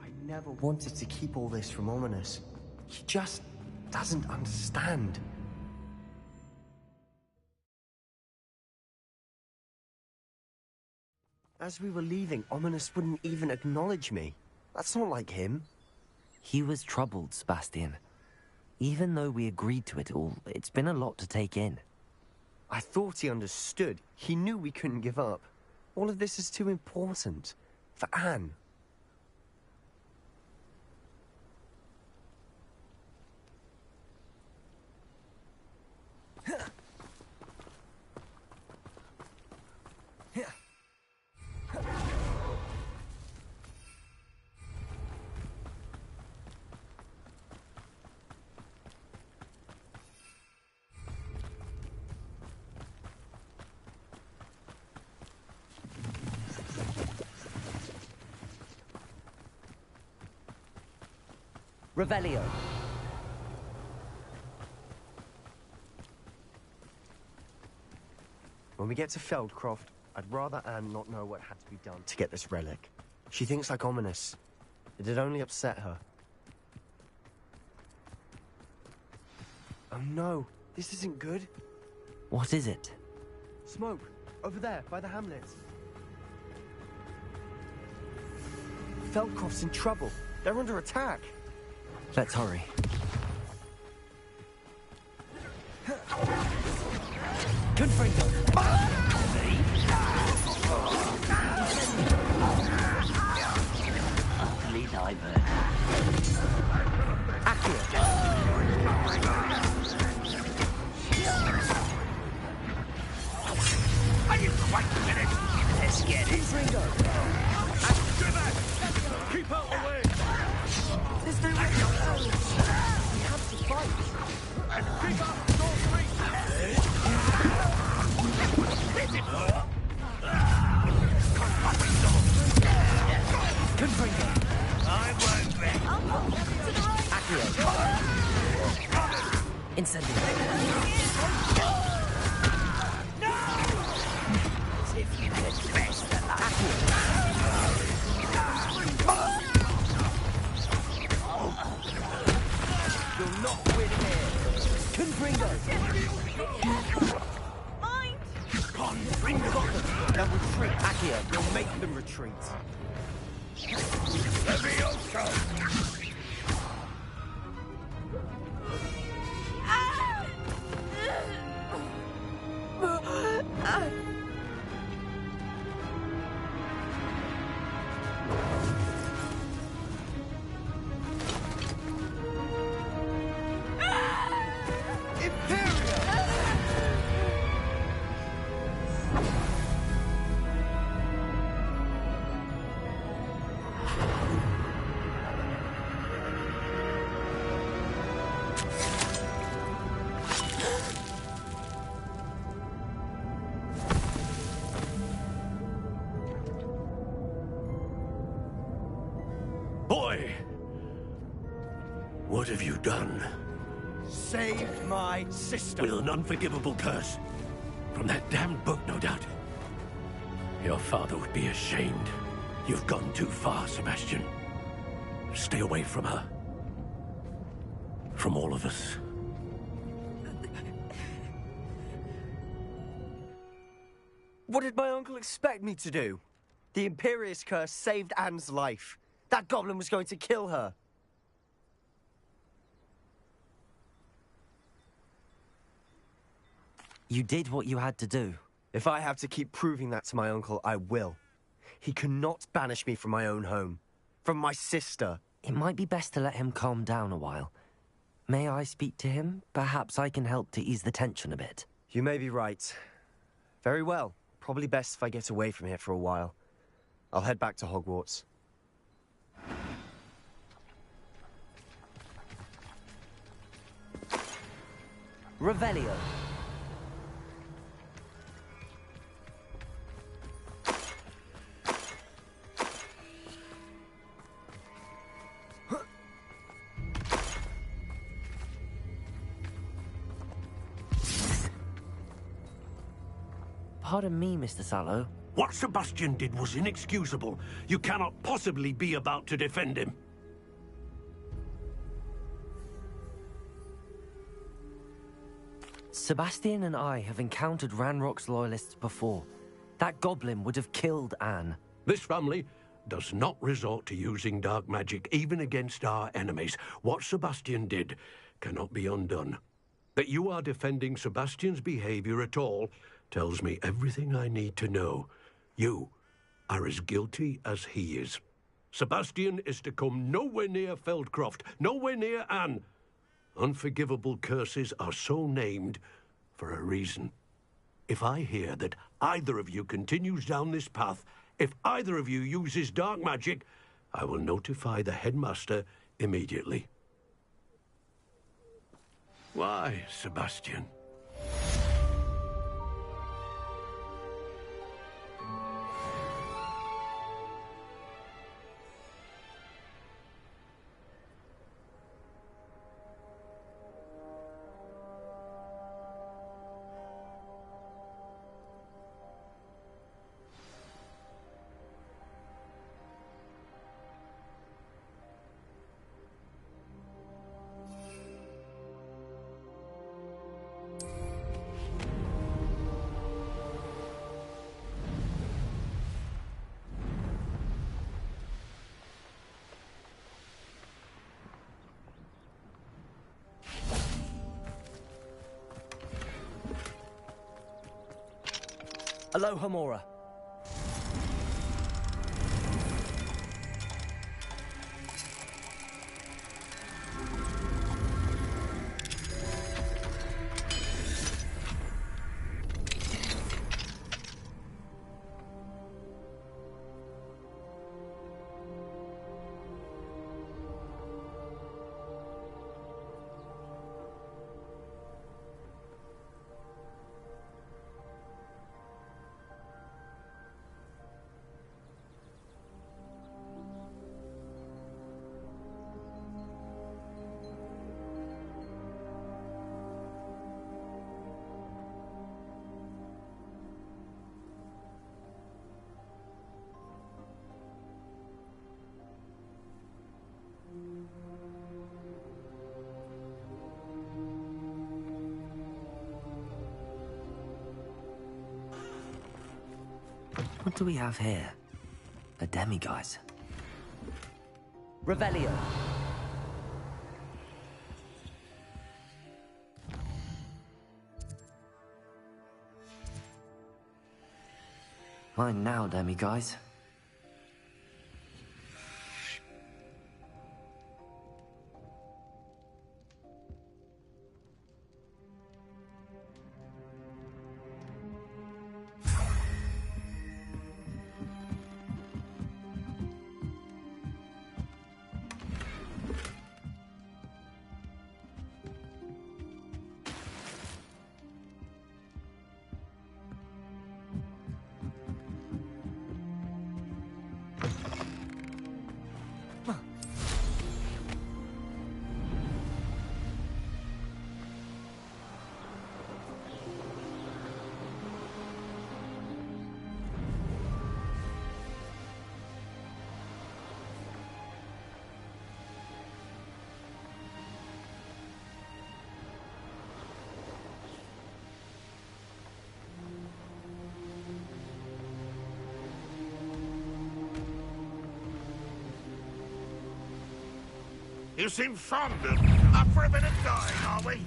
I never wanted to keep all this from Ominous. He just doesn't understand. As we were leaving, Ominous wouldn't even acknowledge me. That's not like him. He was troubled, Sebastian. Even though we agreed to it all, it's been a lot to take in. I thought he understood. He knew we couldn't give up. All of this is too important. For Anne. Revelio. When we get to Feldcroft, I'd rather Anne not know what had to be done to get this relic. She thinks like Ominous. It'd only upset her. Oh no, this isn't good. What is it? Smoke, over there, by the hamlet. Feldcroft's in trouble. They're under attack. Let's hurry. Confringo! Utterly diverted. Are you quite finished? Let's get it. Confringo! Keep out the way! There's no way. We have to fight. And keep up your feet! Hit it! Confringo! I won't bet. Accio! Incendio! No! As if you could dress the Accio! You'll not win here. Confringo! Mind! Confringo! They'll retreat. Accio, you'll make them retreat. Levioso! Imperial! boy! What have you done? Saved my sister. With an unforgivable curse. From that damned book, no doubt. Your father would be ashamed. You've gone too far, Sebastian. Stay away from her. From all of us. What did my uncle expect me to do? The Imperious curse saved Anne's life. That goblin was going to kill her. You did what you had to do. If I have to keep proving that to my uncle, I will. He cannot banish me from my own home. From my sister. It might be best to let him calm down a while. May I speak to him? Perhaps I can help to ease the tension a bit. You may be right. Very well. Probably best if I get away from here for a while. I'll head back to Hogwarts. Revelio. Pardon me, Mr. Sallow. What Sebastian did was inexcusable. You cannot possibly be about to defend him. Sebastian and I have encountered Ranrock's loyalists before. That goblin would have killed Anne. This family does not resort to using dark magic even against our enemies. What Sebastian did cannot be undone. That you are defending Sebastian's behavior at all tells me everything I need to know. You are as guilty as he is. Sebastian is to come nowhere near Feldcroft, nowhere near Anne. Unforgivable curses are so named for a reason. If I hear that either of you continues down this path, if either of you uses dark magic, I will notify the headmaster immediately. Why, Sebastian? Aloha, Mora. What do we have here? A demiguise. Revelio. Mine now, demiguise. You seem fond of... Up for a bit of dying, are we?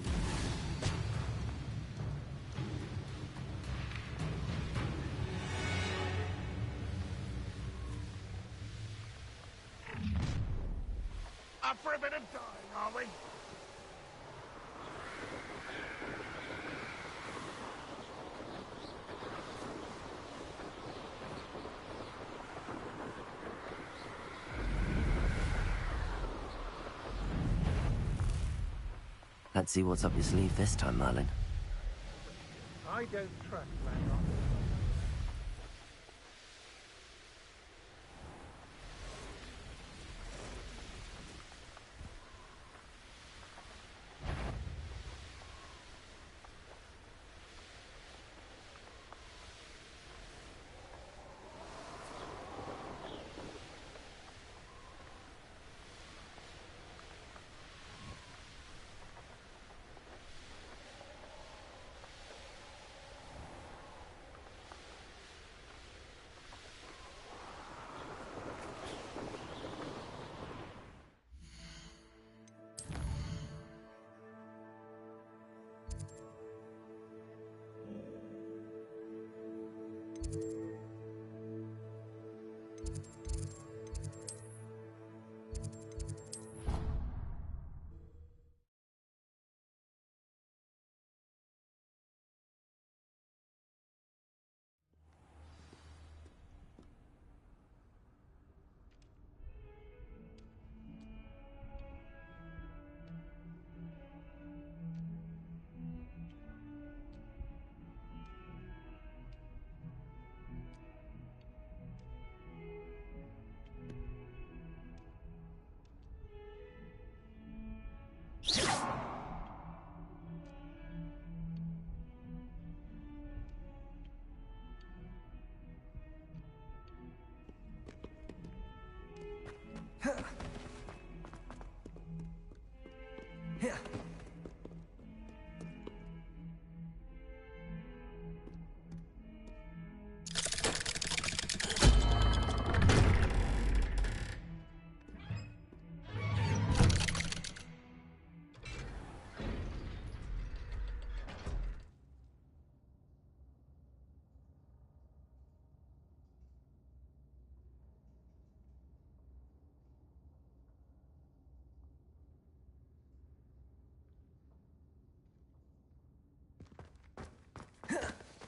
Up for a bit of dying, are we? Let's see what's up your sleeve this time, Merlin. I don't trust Landrock.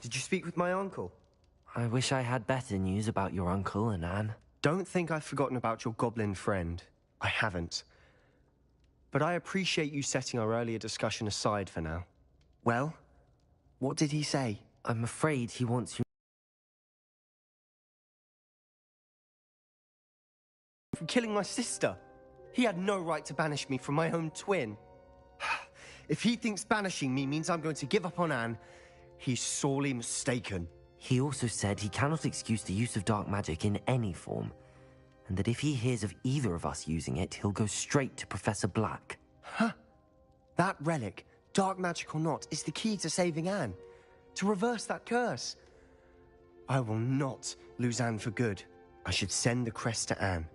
Did you speak with my uncle? I wish I had better news about your uncle and Anne. Don't think I've forgotten about your goblin friend. I haven't. But I appreciate you setting our earlier discussion aside for now. Well, what did he say? I'm afraid he wants you from killing my sister. He had no right to banish me from my own twin. If he thinks banishing me means I'm going to give up on Anne, he's sorely mistaken. He also said he cannot excuse the use of dark magic in any form, and that if he hears of either of us using it, he'll go straight to Professor Black. Huh? That relic, dark magic or not, is the key to saving Anne. To reverse that curse. I will not lose Anne for good. I should send the crest to Anne.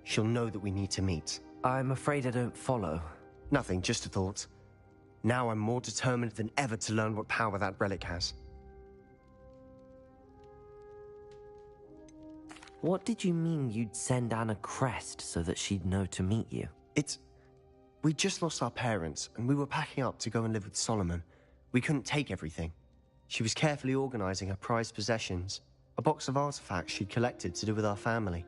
She'll know that we need to meet. I'm afraid I don't follow. Nothing, just a thought. Now I'm more determined than ever to learn what power that relic has. What did you mean you'd send Anne a crest so that she'd know to meet you? We just lost our parents, and we were packing up to go and live with Solomon. We couldn't take everything. She was carefully organizing her prized possessions, a box of artifacts she'd collected to do with our family.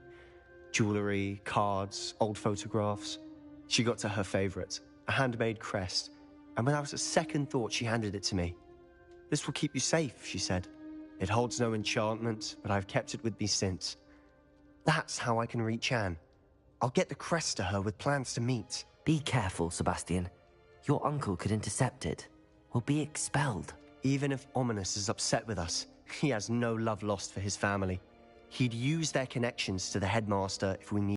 Jewelry, cards, old photographs. She got to her favorite, a handmade crest, and without a second thought, she handed it to me. This will keep you safe, she said. It holds no enchantment, but I've kept it with me since. That's how I can reach Anne. I'll get the crest to her with plans to meet. Be careful, Sebastian. Your uncle could intercept it. We'll be expelled. Even if Ominous is upset with us, he has no love lost for his family. He'd use their connections to the headmaster if we need